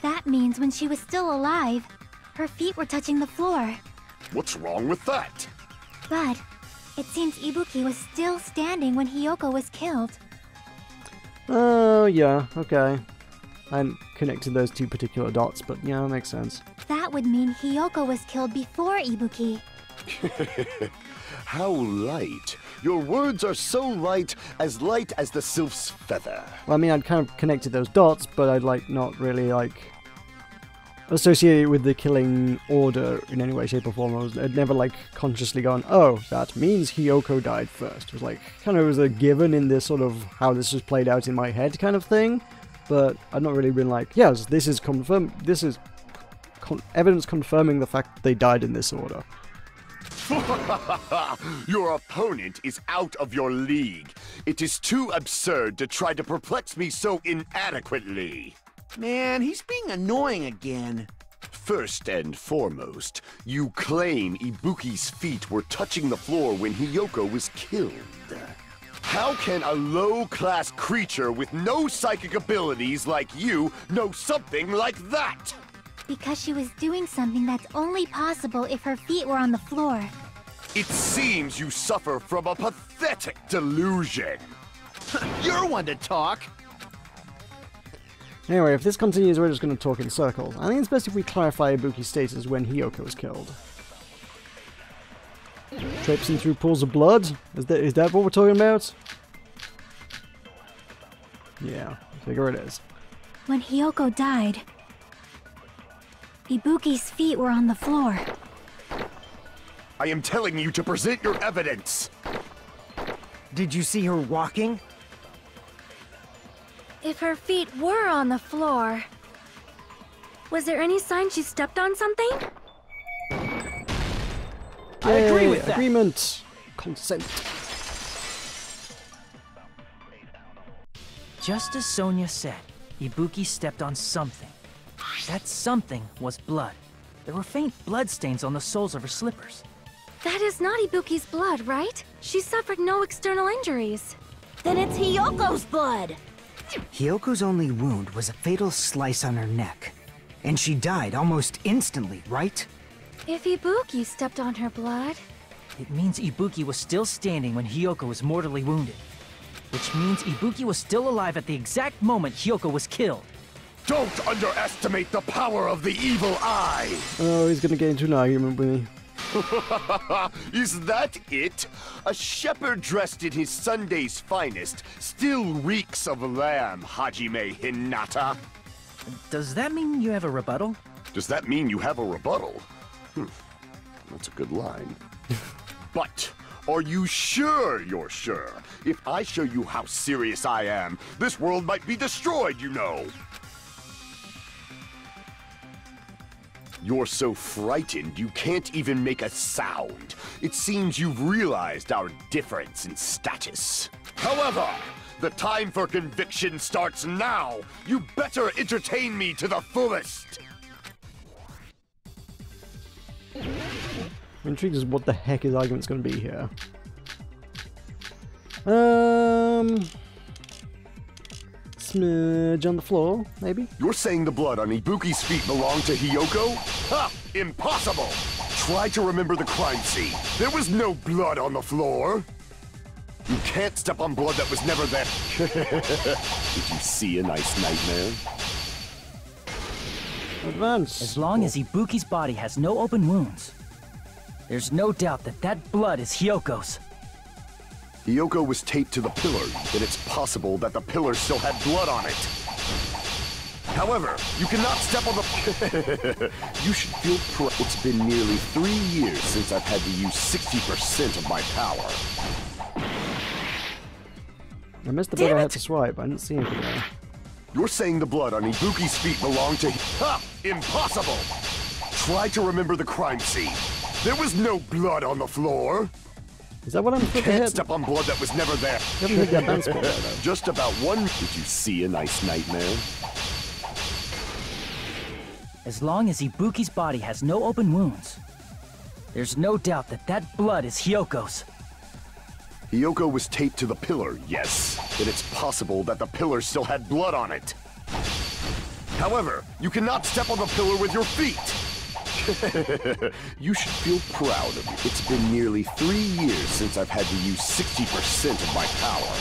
That means when she was still alive, her feet were touching the floor. What's wrong with that? But it seems Ibuki was still standing when Hiyoko was killed. Oh, yeah, okay. I hadn't connected those two particular dots, but yeah, that makes sense. That would mean Hiyoko was killed before Ibuki. How light. Your words are so light as the sylph's feather. Well, I mean, I'd kind of connected those dots, but I'd like not really like associate it with the killing order in any way, shape, or form. I'd never like consciously gone, oh, that means Hiyoko died first. It was like kind of was a given in this sort of how this was played out in my head kind of thing, but I'd not really been like, yes, this is confirmed. This is evidence confirming the fact that they died in this order. Your opponent is out of your league. It is too absurd to try to perplex me so inadequately. Man, he's being annoying again. First and foremost, you claim Ibuki's feet were touching the floor when Hiyoko was killed. How can a low-class creature with no psychic abilities like you know something like that? Because she was doing something that's only possible if her feet were on the floor. It seems you suffer from a pathetic delusion. You're one to talk. Anyway, if this continues, we're just going to talk in circles. I think it's best if we clarify Ibuki's status when Hiyoko was killed. Traipsing through pools of blood? Is that what we're talking about? Yeah, I figure it is. When Hiyoko died, Ibuki's feet were on the floor. I am telling you to present your evidence. Did you see her walking? If her feet were on the floor, was there any sign she stepped on something? I agree with that. Agreement. Consent. Just as Sonia said, Ibuki stepped on something. That something was blood. There were faint bloodstains on the soles of her slippers. That is not Ibuki's blood, right? She suffered no external injuries. Then it's Hiyoko's blood! Hiyoko's only wound was a fatal slice on her neck. And she died almost instantly, right? If Ibuki stepped on her blood... It means Ibuki was still standing when Hiyoko was mortally wounded. Which means Ibuki was still alive at the exact moment Hiyoko was killed. Don't underestimate the power of the evil eye! Oh, he's gonna get into an argument with me. Is that it? A shepherd dressed in his Sunday's finest still reeks of lamb, Hajime Hinata. Does that mean you have a rebuttal? Does that mean you have a rebuttal? That's a good line. But, are you sure you're sure? If I show you how serious I am, this world might be destroyed, you know. You're so frightened you can't even make a sound. It seems you've realized our difference in status. However, the time for conviction starts now. You better entertain me to the fullest. I'm intrigued as what the heck his argument's going to be here. Smudge on the floor, maybe? You're saying the blood on Ibuki's feet belonged to Hiyoko? Ha! Impossible! Try to remember the crime scene. There was no blood on the floor. You can't step on blood that was never there. Did you see a nice nightmare? Advance. As long as Ibuki's body has no open wounds, there's no doubt that that blood is Hiyoko's. Hiyoko was taped to the pillar, then it's possible that the pillar still had blood on it. However, you cannot step on the... You should feel proud. It's been nearly 3 years since I've had to use 60% of my power. I missed the bit I had to swipe. I didn't see anything there. You're saying the blood on Ibuki's feet belonged to... Ha! Impossible! Try to remember the crime scene. There was no blood on the floor. Is that what I'm supposed to Can't hit? step on blood that was never there. You haven't hit the advance ball there, though. Just about one... Did you see a nice nightmare? As long as Ibuki's body has no open wounds, there's no doubt that that blood is Hiyoko's. Hiyoko was taped to the pillar, yes. Then it's possible that the pillar still had blood on it. However, you cannot step on the pillar with your feet. You should feel proud of me. It's been nearly 3 years since I've had to use 60% of my power.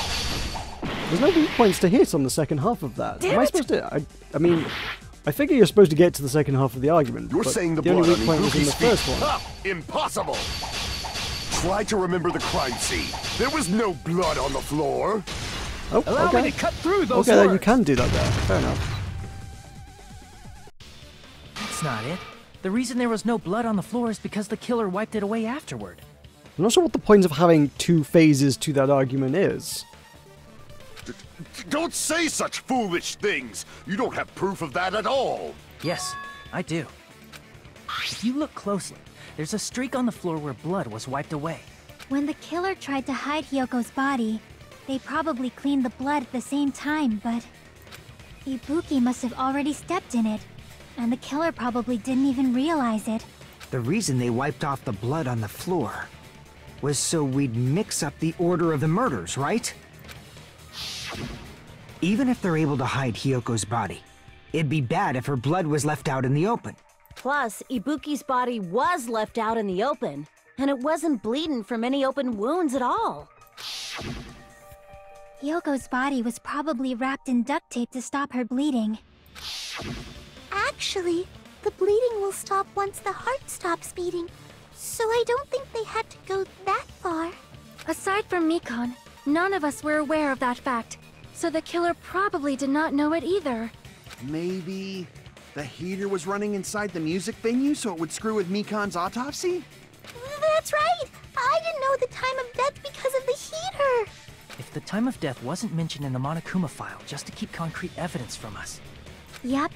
There's no weak points to hit on the second half of that. Am I supposed to... I mean, I figure you're supposed to get to the second half of the argument. You're but saying the the blood only on weak point was in the Ibuki's first feet. one. Ha! Impossible! Try to remember the crime scene. There was no blood on the floor. Oh, Allow okay. me to cut through those Okay, words. you can do that there. Fair enough. That's not it. The reason there was no blood on the floor is because the killer wiped it away afterward. I'm not sure what the point of having two phases to that argument is. Don't say such foolish things. You don't have proof of that at all. Yes, I do. If you look closely, there's a streak on the floor where blood was wiped away. When the killer tried to hide Hyoko's body, they probably cleaned the blood at the same time, but Ibuki must have already stepped in it, and the killer probably didn't even realize it. The reason they wiped off the blood on the floor was so we'd mix up the order of the murders, right? Even if they're able to hide Hyoko's body, it'd be bad if her blood was left out in the open. Plus, Ibuki's body was left out in the open, and it wasn't bleeding from any open wounds at all. Hyoko's body was probably wrapped in duct tape to stop her bleeding. Actually, the bleeding will stop once the heart stops beating, so I don't think they had to go that far. Aside from Mikon, none of us were aware of that fact, so the killer probably did not know it either. Maybe the heater was running inside the music venue so it would screw with Mikon's autopsy? That's right! I didn't know the time of death because of the heater! If the time of death wasn't mentioned in the Monokuma file just to keep concrete evidence from us. Yup.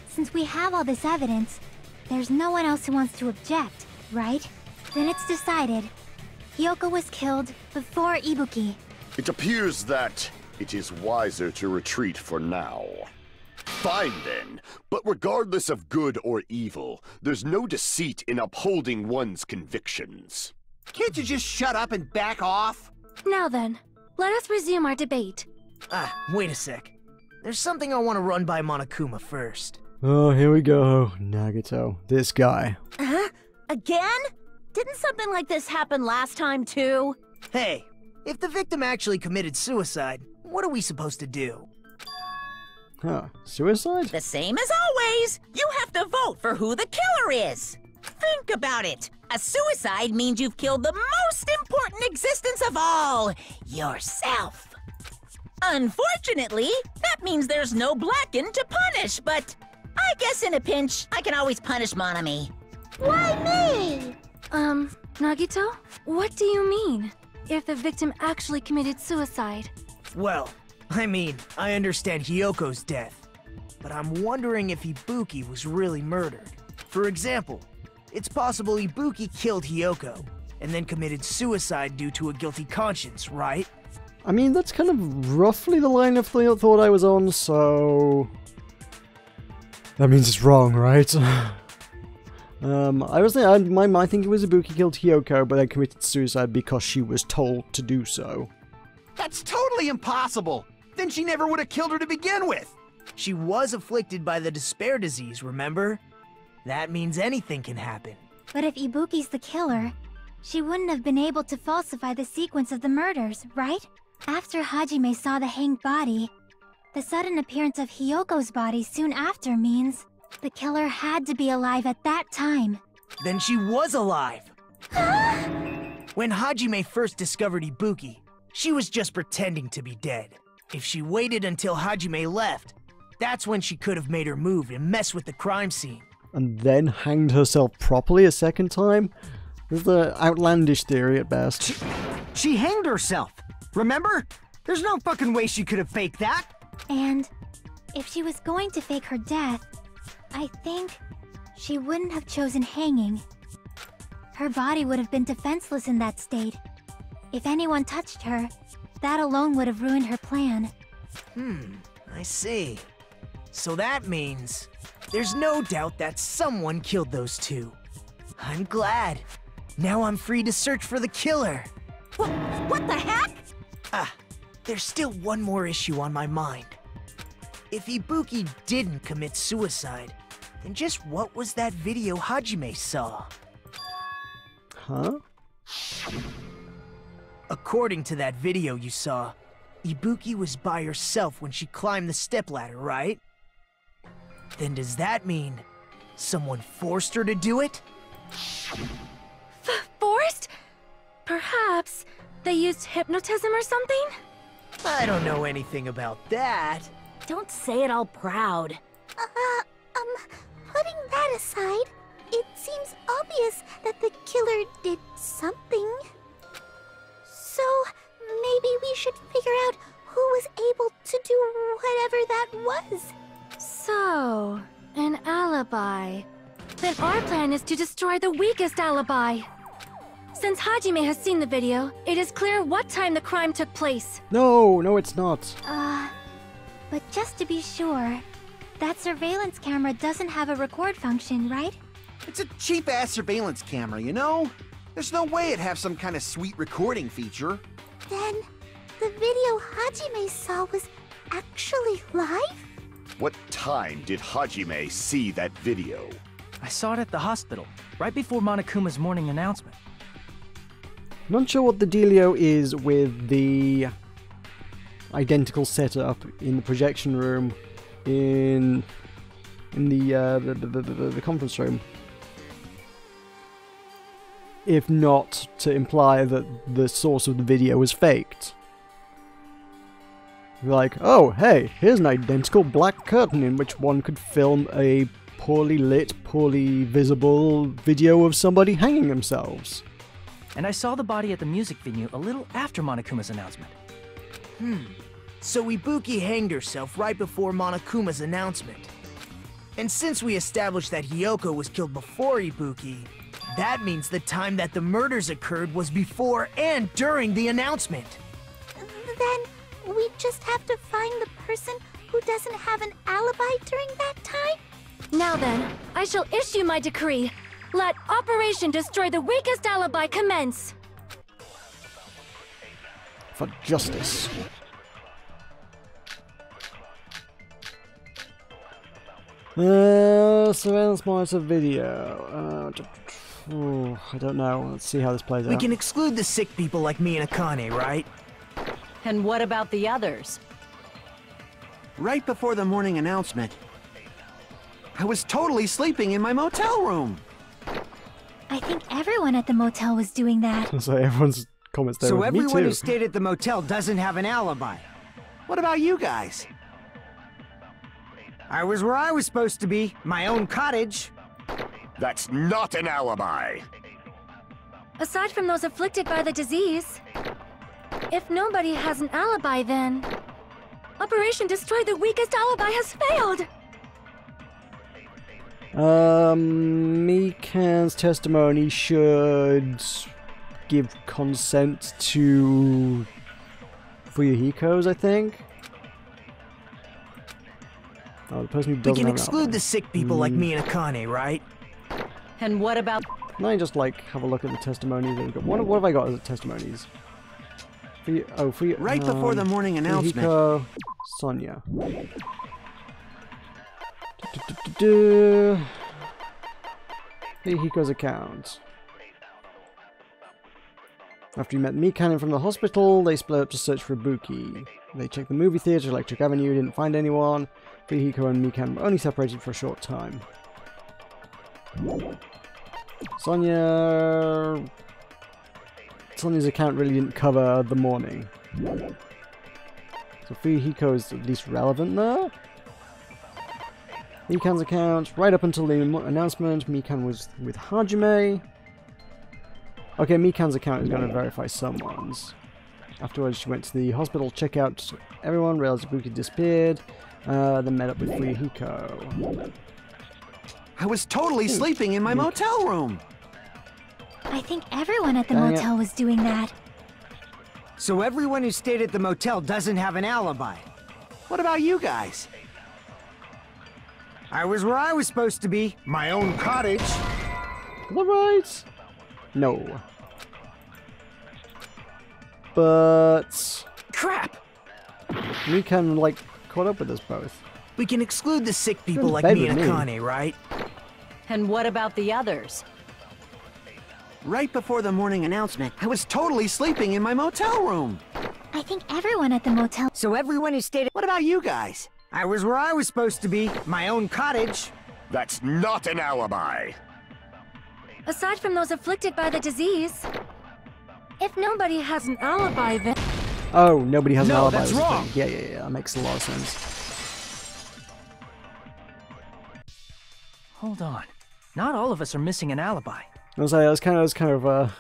Since we have all this evidence, there's no one else who wants to object, right? Then it's decided. Hyoko was killed before Ibuki. It appears that it is wiser to retreat for now. Fine then, but regardless of good or evil, there's no deceit in upholding one's convictions. Can't you just shut up and back off? Now then, let us resume our debate. Wait a sec. There's something I want to run by Monokuma first. Oh, here we go. Nagito. This guy. Huh? Again? Didn't something like this happen last time too? Hey, if the victim actually committed suicide, what are we supposed to do? Huh. Suicide? The same as always. You have to vote for who the killer is. Think about it. A suicide means you've killed the most important existence of all, yourself. Unfortunately, that means there's no Blackened to punish, but I guess in a pinch, I can always punish Monami. Why me? Nagito? What do you mean? If the victim actually committed suicide? Well, I mean, I understand Hyoko's death, but I'm wondering if Ibuki was really murdered. For example, it's possible Ibuki killed Hyoko, and then committed suicide due to a guilty conscience, right? I mean, that's kind of roughly the line of thought I was on, so... That means it's wrong, right? I was thinking, my thinking was Ibuki killed Hyoko, but then committed suicide because she was told to do so. That's totally impossible! Then she never would have killed her to begin with! She was afflicted by the despair disease, remember? That means anything can happen. But if Ibuki's the killer, she wouldn't have been able to falsify the sequence of the murders, right? After Hajime saw the hanged body, the sudden appearance of Hyoko's body soon after means the killer had to be alive at that time. Then she was alive! When Hajime first discovered Ibuki, she was just pretending to be dead. If she waited until Hajime left, that's when she could have made her move and mess with the crime scene. And then hanged herself properly a second time? This is the outlandish theory at best. She hanged herself, remember? There's no fucking way she could have faked that. And if she was going to fake her death, I think she wouldn't have chosen hanging. Her body would have been defenseless in that state. If anyone touched her, that alone would have ruined her plan. I see. So that means there's no doubt that someone killed those two. I'm glad. Now I'm free to search for the killer. What the heck? There's still one more issue on my mind. If Ibuki didn't commit suicide, then just what was that video Hajime saw? Huh? According to that video you saw, Ibuki was by herself when she climbed the stepladder, right? Then does that mean someone forced her to do it? Forced? Perhaps they used hypnotism or something? I don't know anything about that. Don't say it all proud. Putting that aside, it seems obvious that the killer did something. So, maybe we should figure out who was able to do whatever that was. So, an alibi. Then our plan is to destroy the weakest alibi. Since Hajime has seen the video, it is clear what time the crime took place. No, it's not. But just to be sure, that surveillance camera doesn't have a record function, right? It's a cheap-ass surveillance camera, you know? There's no way it'd have some kind of sweet recording feature. Then, the video Hajime saw was actually live? What time did Hajime see that video? I saw it at the hospital, right before Monokuma's morning announcement. Not sure what the dealio is with the identical setup in the projection room in the conference room. If not to imply that the source of the video was faked. Like, oh, hey, here's an identical black curtain in which one could film a poorly lit, poorly visible video of somebody hanging themselves. And I saw the body at the music venue a little after Monokuma's announcement. So Ibuki hanged herself right before Monokuma's announcement. And since we established that Hiyoko was killed before Ibuki, that means the time that the murders occurred was before and during the announcement. Then, we just have to find the person who doesn't have an alibi during that time? Now then, I shall issue my decree. Let Operation Destroy the Weakest Alibi commence! For justice. Surveillance monitor video. I don't know. Let's see how this plays out. We can exclude the sick people like me and Akane, right? And what about the others? Right before the morning announcement, I was totally sleeping in my motel room. I think everyone at the motel was doing that. So everyone's comments there. So were, "Me everyone too." who stayed at the motel doesn't have an alibi. What about you guys? I was where I was supposed to be, my own cottage. That's not an alibi! Aside from those afflicted by the disease, if nobody has an alibi, then Operation Destroy the Weakest Alibi has failed! Mikan's testimony should give consent to Fuyuhiko's, I think. Oh, the person who We doesn't can have an exclude alibi. the sick people like me and Akane, right? And what about... Can I just, like, have a look at the testimonies that we've got? What have I got as a testimonies? Right before the morning announcement. Fuyuhiko, Sonia. Fuyuhiko's account. After he met Mikan from the hospital, they split up to search for Ibuki. They checked the movie theater, Electric Avenue, didn't find anyone. Fuyuhiko and Mikan were only separated for a short time. Sonia's account really didn't cover the morning. So Fuyuhiko is at least relevant there. Mikan's account, right up until the announcement, Mikan was with Hajime. Okay, Mikan's account is going to verify someone's. Afterwards, she went to the hospital, check out everyone, realized Ibuki disappeared, then met up with Fuyuhiko. I was totally sleeping in my motel room. I think everyone at the Dang it. motel was doing that. So everyone who stayed at the motel doesn't have an alibi. What about you guys? I was where I was supposed to be, my own cottage. Alright. No. But Crap! Mikan, like, caught up with us both. We can exclude the sick You're people in like bed me and with me. Akane, right? And what about the others? Right before the morning announcement, I was totally sleeping in my motel room. I think everyone at the motel... So everyone who stayed at... What about you guys? I was where I was supposed to be, my own cottage. That's not an alibi. Aside from those afflicted by the disease, if nobody has an alibi, then... Oh, nobody has an No, alibi. that's is the wrong. thing. Yeah. That makes a lot of sense. Hold on. Not all of us are missing an alibi. I was kind of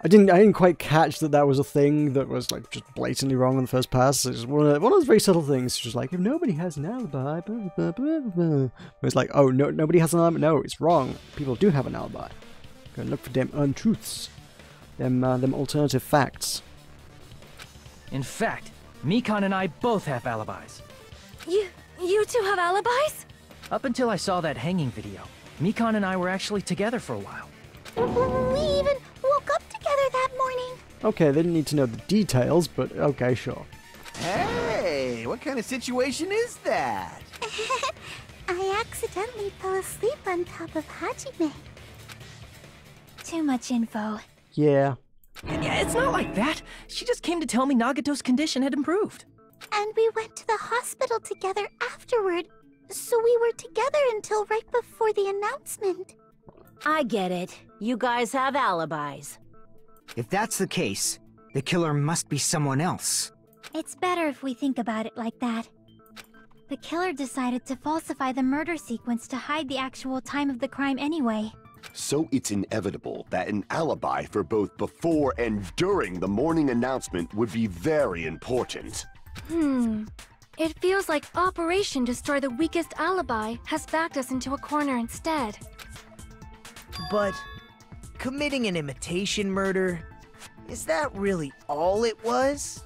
I didn't quite catch that was a thing that was like just blatantly wrong on the first pass. It's one of those very subtle things. It's just like, if nobody has an alibi, blah, blah, blah, blah. It's like, oh no, nobody has an alibi. No, it's wrong. People do have an alibi. Go look for them untruths, them alternative facts. In fact, Mikan and I both have alibis. You two have alibis? Up until I saw that hanging video, Mikan and I were actually together for a while. We even woke up together that morning. Okay, they didn't need to know the details, but okay, sure. Hey, what kind of situation is that? I accidentally fell asleep on top of Hajime. Too much info. Yeah. Yeah, it's not like that. She just came to tell me Nagato's condition had improved. And we went to the hospital together afterward. So we were together until right before the announcement. I get it. You guys have alibis. If that's the case, the killer must be someone else. It's better if we think about it like that. The killer decided to falsify the murder sequence to hide the actual time of the crime anyway. So it's inevitable that an alibi for both before and during the morning announcement would be very important. It feels like Operation Destroy the Weakest Alibi has backed us into a corner instead. But committing an imitation murder, is that really all it was?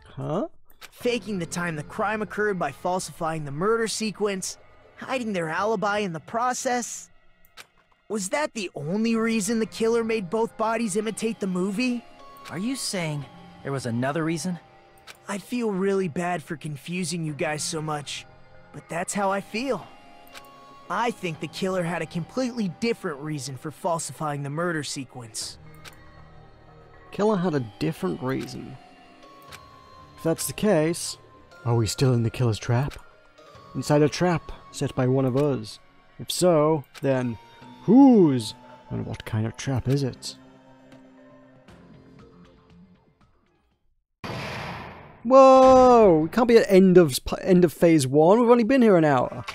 Huh? Faking the time the crime occurred by falsifying the murder sequence, hiding their alibi in the process? Was that the only reason the killer made both bodies imitate the movie? Are you saying there was another reason? I feel really bad for confusing you guys so much, but that's how I feel. I think the killer had a completely different reason for falsifying the murder sequence. Killer had a different reason. If that's the case, are we still in the killer's trap? Inside a trap set by one of us? If so, then whose and what kind of trap is it? Whoa! We can't be at end of phase 1. We've only been here an hour.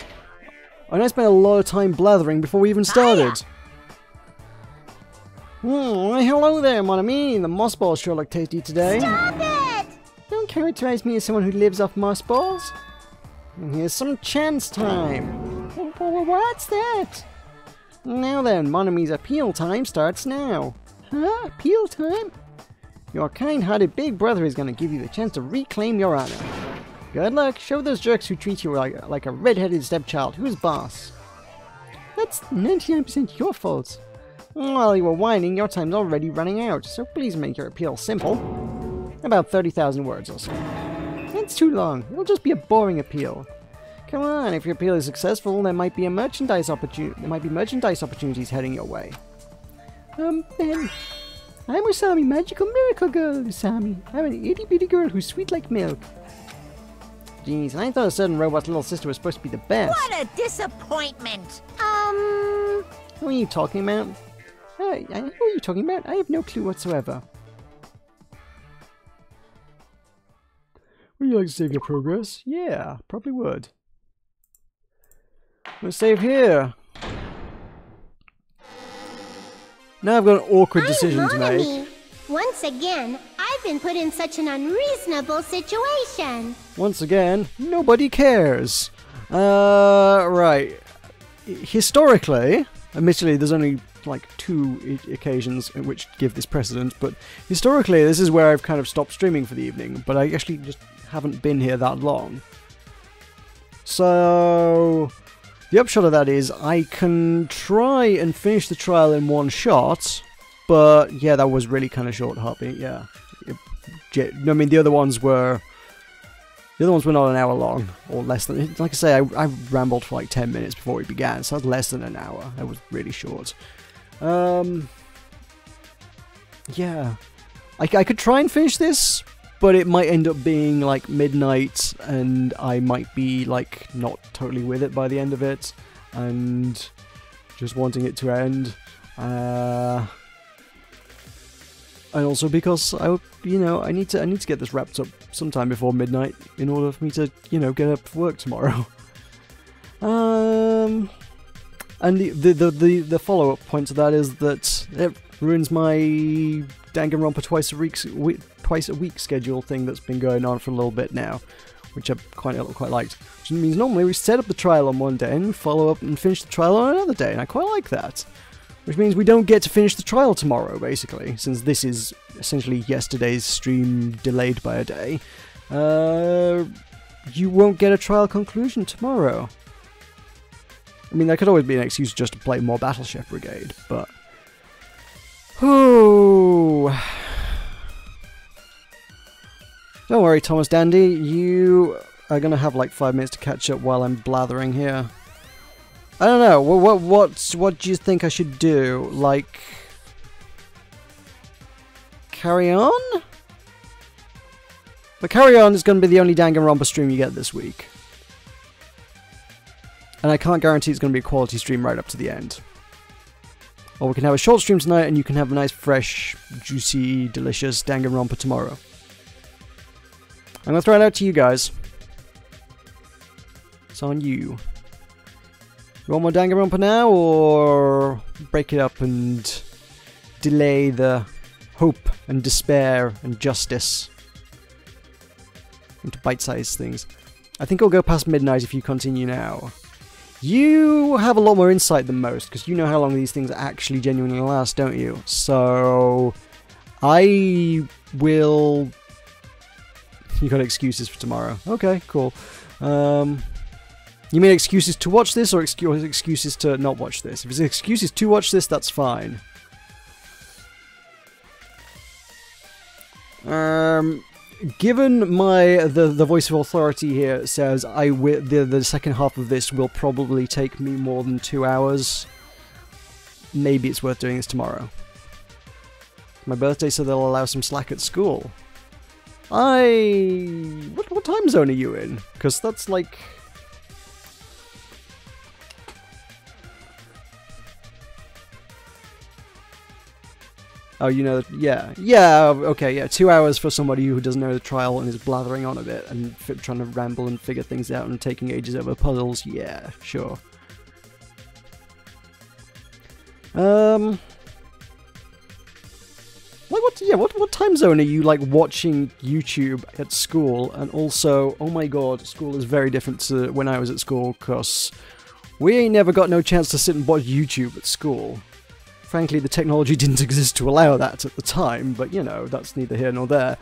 And I spent a lot of time blathering before we even started. Hello there, mon ami. The moss balls sure look tasty today. Stop it! Don't characterize me as someone who lives off moss balls. Here's some chance time. What's that? Now then, mon ami's appeal time starts now. Huh? Appeal time? Your kind-hearted big brother is going to give you the chance to reclaim your honor. Good luck. Show those jerks who treat you like a red-headed stepchild who's boss. That's 99% your fault. While you were whining, your time's already running out, so please make your appeal simple. About 30,000 words or so. That's too long. It'll just be a boring appeal. Come on, if your appeal is successful, there might be merchandise opportunities heading your way. Ben. I'm Usami, magical miracle girl, Usami. I'm an itty-bitty girl who's sweet like milk. Jeez, and I thought a certain robot's little sister was supposed to be the best. What a disappointment! Who are you talking about? Who are you talking about? I have no clue whatsoever. Would you like to save your progress? Yeah, probably would. I'm gonna save here. Now I've got an awkward decision to make. Once again, I've been put in such an unreasonable situation. Once again, nobody cares. Right. Historically, admittedly there's only like 2 occasions in which give this precedent, but historically this is where I've kind of stopped streaming for the evening, but I actually just haven't been here that long. So the upshot of that is I can try and finish the trial in one shot, but yeah, that was really kind of short heartbeat, yeah. I mean, the other ones were not an hour long, or less than. Like I say, I rambled for like 10 minutes before we began, so that's less than an hour. That was really short. Yeah. I could try and finish this but it might end up being like midnight, and I might be like not totally with it by the end of it, and just wanting it to end. And also because I need to get this wrapped up sometime before midnight in order for me to get up for work tomorrow. And the follow-up point to that is that it ruins my Danganronpa twice a week schedule thing that's been going on for a little bit now, which I quite liked. Which means normally we set up the trial on one day and we follow up and finish the trial on another day, and I quite like that. Which means we don't get to finish the trial tomorrow, basically, since this is essentially yesterday's stream delayed by a day. You won't get a trial conclusion tomorrow. I mean, there could always be an excuse just to play more Battle Chef Brigade, but... Oh. Don't worry, Thomas Dandy, you are going to have like 5 minutes to catch up while I'm blathering here. I don't know, what do you think I should do? Like... Carry on? But Carry On is going to be the only Danganronpa stream you get this week. And I can't guarantee it's going to be a quality stream right up to the end. Or we can have a short stream tonight and you can have a nice, fresh, juicy, delicious Danganronpa tomorrow. I'm going to throw it out to you guys. It's on you. You want more Danganronpa now, or break it up and delay the hope and despair and justice into bite-sized things? I think I'll go past midnight if you continue now. You have a lot more insight than most, because you know how long these things actually genuinely last, don't you? So, I will... You got excuses for tomorrow. Okay, cool. You mean excuses to watch this, or excuses to not watch this? If it's excuses to watch this, that's fine. Given the voice of authority here says the second half of this will probably take me more than 2 hours, maybe it's worth doing this tomorrow. My birthday, so they'll allow some slack at school. What time zone are you in? Because that's like... Oh, you know, yeah, okay, yeah, 2 hours for somebody who doesn't know the trial and is blathering on a bit and trying to ramble and figure things out and taking ages over puzzles, yeah, sure. What time zone are you, like, watching YouTube at school? And also, oh my god, school is very different to when I was at school, because we ain't never got no chance to sit and watch YouTube at school. Frankly, the technology didn't exist to allow that at the time, but, you know, that's neither here nor there.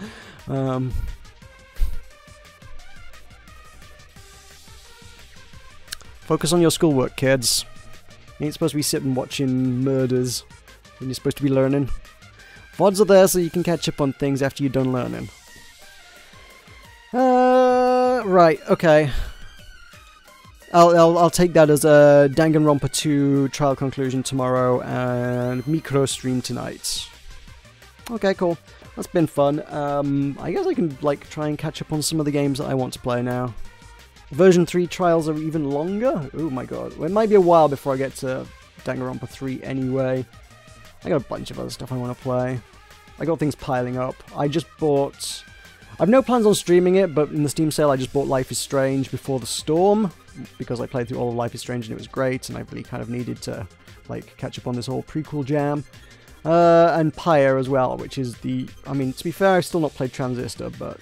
Focus on your schoolwork, kids. You ain't supposed to be sitting watching murders when you're supposed to be learning. VODs are there so you can catch up on things after you're done learning. Right, okay. I'll take that as a Danganronpa 2 trial conclusion tomorrow and micro stream tonight. Okay, cool. That's been fun. I guess I can like try and catch up on some of the games that I want to play now. Version 3 trials are even longer? Oh my god. Well, it might be a while before I get to Danganronpa 3 anyway. I got a bunch of other stuff I want to play. I got things piling up. I just bought... I've no plans on streaming it, but in the Steam sale I just bought Life is Strange Before the Storm, because I played through all of Life is Strange and it was great, and I really kind of needed to like catch up on this whole prequel jam. And Pyre as well, which is the... I mean, to be fair, I've still not played Transistor, but...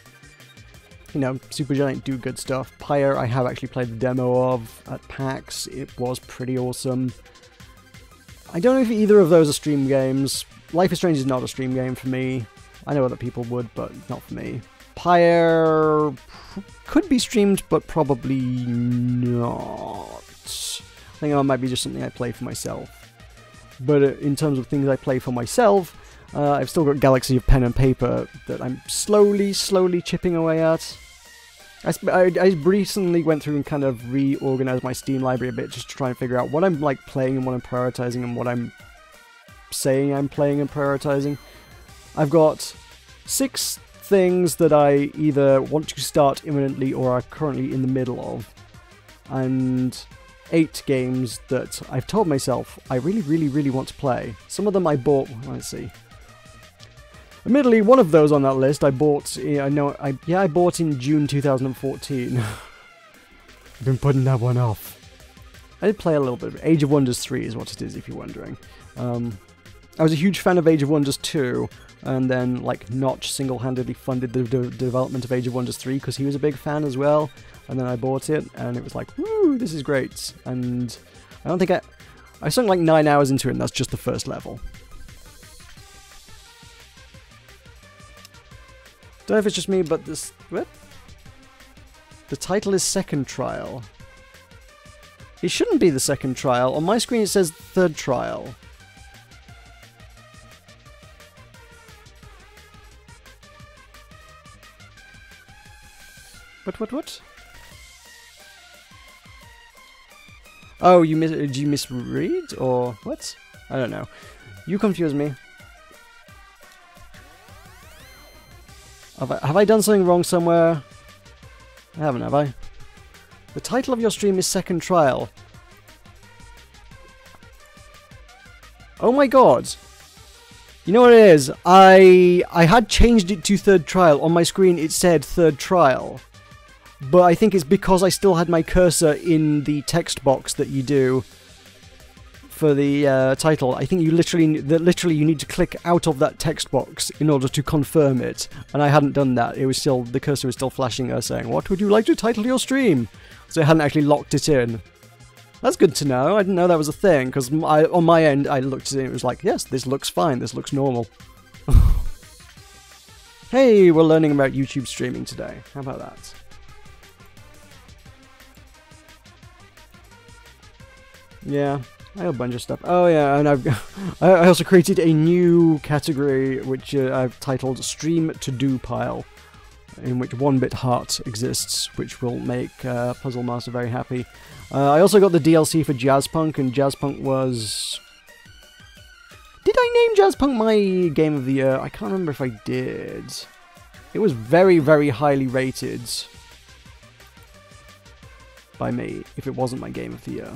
You know, Supergiant do good stuff. Pyre I have actually played the demo of at PAX. It was pretty awesome. I don't know if either of those are stream games. Life is Strange is not a stream game for me. I know other people would, but not for me. Pyre could be streamed, but probably not. I think that might be just something I play for myself. But in terms of things I play for myself, I've still got Galaxy of Pen and Paper that I'm slowly chipping away at. I recently went through and kind of reorganized my Steam library a bit just to try and figure out what I'm like playing and what I'm prioritizing and what I'm saying I'm playing and prioritizing. I've got 6 things that I either want to start imminently or are currently in the middle of. And 8 games that I've told myself I really, really, really want to play. Some of them I bought... Let's see. Admittedly, one of those on that list I bought... I bought in June 2014. I've been putting that one off. I did play a little bit of Age of Wonders 3 is what it is, if you're wondering. I was a huge fan of Age of Wonders 2, and then, like, Notch single-handedly funded the development of Age of Wonders 3 because he was a big fan as well, and then I bought it, and it was like, woo, this is great. And I don't think I sunk like 9 hours into it, and that's just the first level. Don't know if it's just me, but this... What? The title is Second Trial. It shouldn't be the second trial. On my screen it says Third Trial. What? Oh, did you misread? Or what? I don't know. You confuse me. Have I done something wrong somewhere? I haven't, have I? The title of your stream is Second Trial. Oh my god. You know what it is? I had changed it to Third Trial. On my screen it said Third Trial. But I think it's because I still had my cursor in the text box that you do for the title. I think you literally you need to click out of that text box in order to confirm it. And I hadn't done that. It was still, the cursor was still flashing there saying, "What would you like to title your stream?" So I hadn't actually locked it in. That's good to know. I didn't know that was a thing, because on my end I looked at it and it was like, yes, this looks fine, this looks normal. Hey, we're learning about YouTube streaming today. How about that? Yeah, I have a bunch of stuff. Oh yeah, and I also created a new category which I've titled Stream To Do Pile, in which 1-bit heart exists, which will make Puzzle Master very happy. I also got the DLC for Jazzpunk, and Jazzpunk was... Did I name Jazzpunk my Game of the Year? I can't remember if I did. It was very, very highly rated by me, if it wasn't my Game of the Year.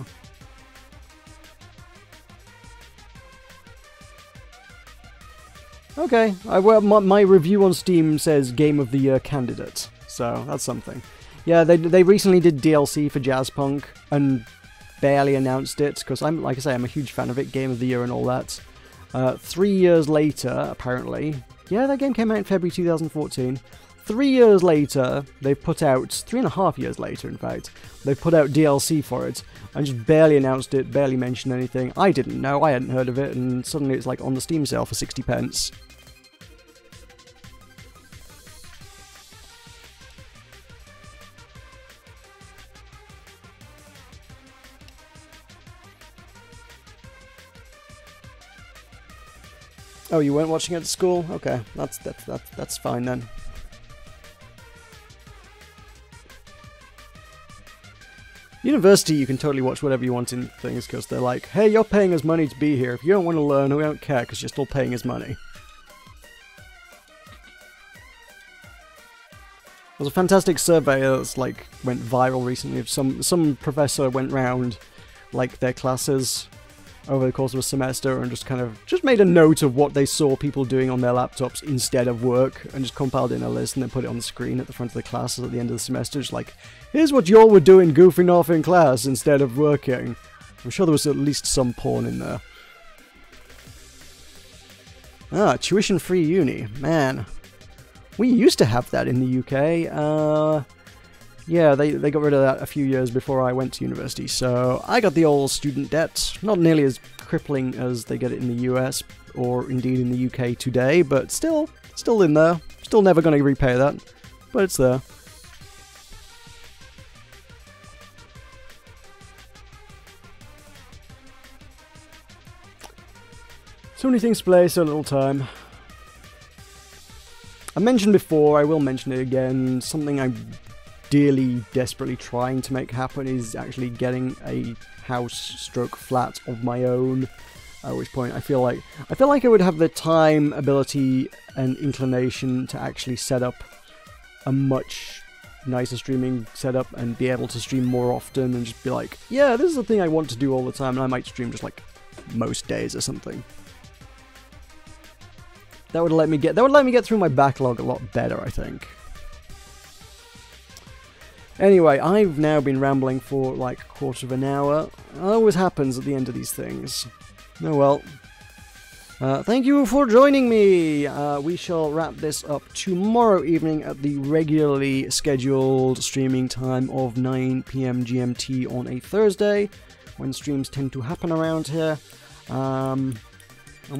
Okay, my review on Steam says Game of the Year candidate, so that's something. Yeah, they recently did DLC for Jazzpunk and barely announced it, because like I say, I'm a huge fan of it, Game of the Year and all that. 3 years later, apparently, yeah, that game came out in February 2014. 3 years later, they've put out, 3.5 years later in fact, they've put out DLC for it, and just barely announced it, barely mentioned anything. I didn't know, I hadn't heard of it, and suddenly it's like on the Steam sale for 60 pence. Oh, you weren't watching it at school? Okay, that's fine then. University, you can totally watch whatever you want in things, because they're like, hey, you're paying us money to be here. If you don't want to learn, we don't care, because you're still paying us money. There's a fantastic survey that's like went viral recently. Of some professor went round like their classes over the course of a semester and just made a note of what they saw people doing on their laptops instead of work, and just compiled it in a list and then put it on the screen at the front of the classes at the end of the semester. Just like, here's what y'all were doing goofing off in class instead of working. I'm sure there was at least some porn in there. Ah, tuition-free uni. Man. We used to have that in the UK. Yeah, they got rid of that a few years before I went to university, so I got the old student debt. Not nearly as crippling as they get it in the US, or indeed in the UK today, but still in there. Still never going to repay that, but it's there. So many things to play, so little time. I mentioned before, I will mention it again, something I'm dearly, desperately trying to make happen is actually getting a house stroke flat of my own. At which point I feel like I would have the time, ability, and inclination to actually set up a much nicer streaming setup and be able to stream more often and just be like, yeah, this is the thing I want to do all the time, and I might stream just like most days or something. That would let me get through my backlog a lot better, I think. Anyway, I've now been rambling for like a quarter of an hour. It always happens at the end of these things. Oh well. Thank you for joining me. We shall wrap this up tomorrow evening at the regularly scheduled streaming time of 9 PM GMT on a Thursday, when streams tend to happen around here. And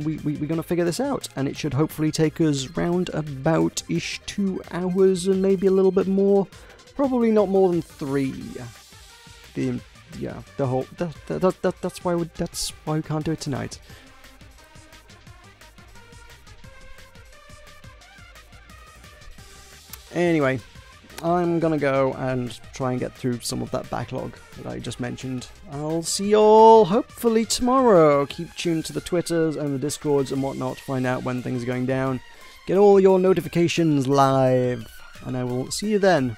we're going to figure this out, and it should hopefully take us round about-ish 2 hours and maybe a little bit more. Probably not more than 3. That's why we can't do it tonight. Anyway, I'm gonna go and try and get through some of that backlog that I just mentioned. I'll see y'all hopefully tomorrow. Keep tuned to the Twitters and the Discords and whatnot to find out when things are going down. Get all your notifications live, and I will see you then.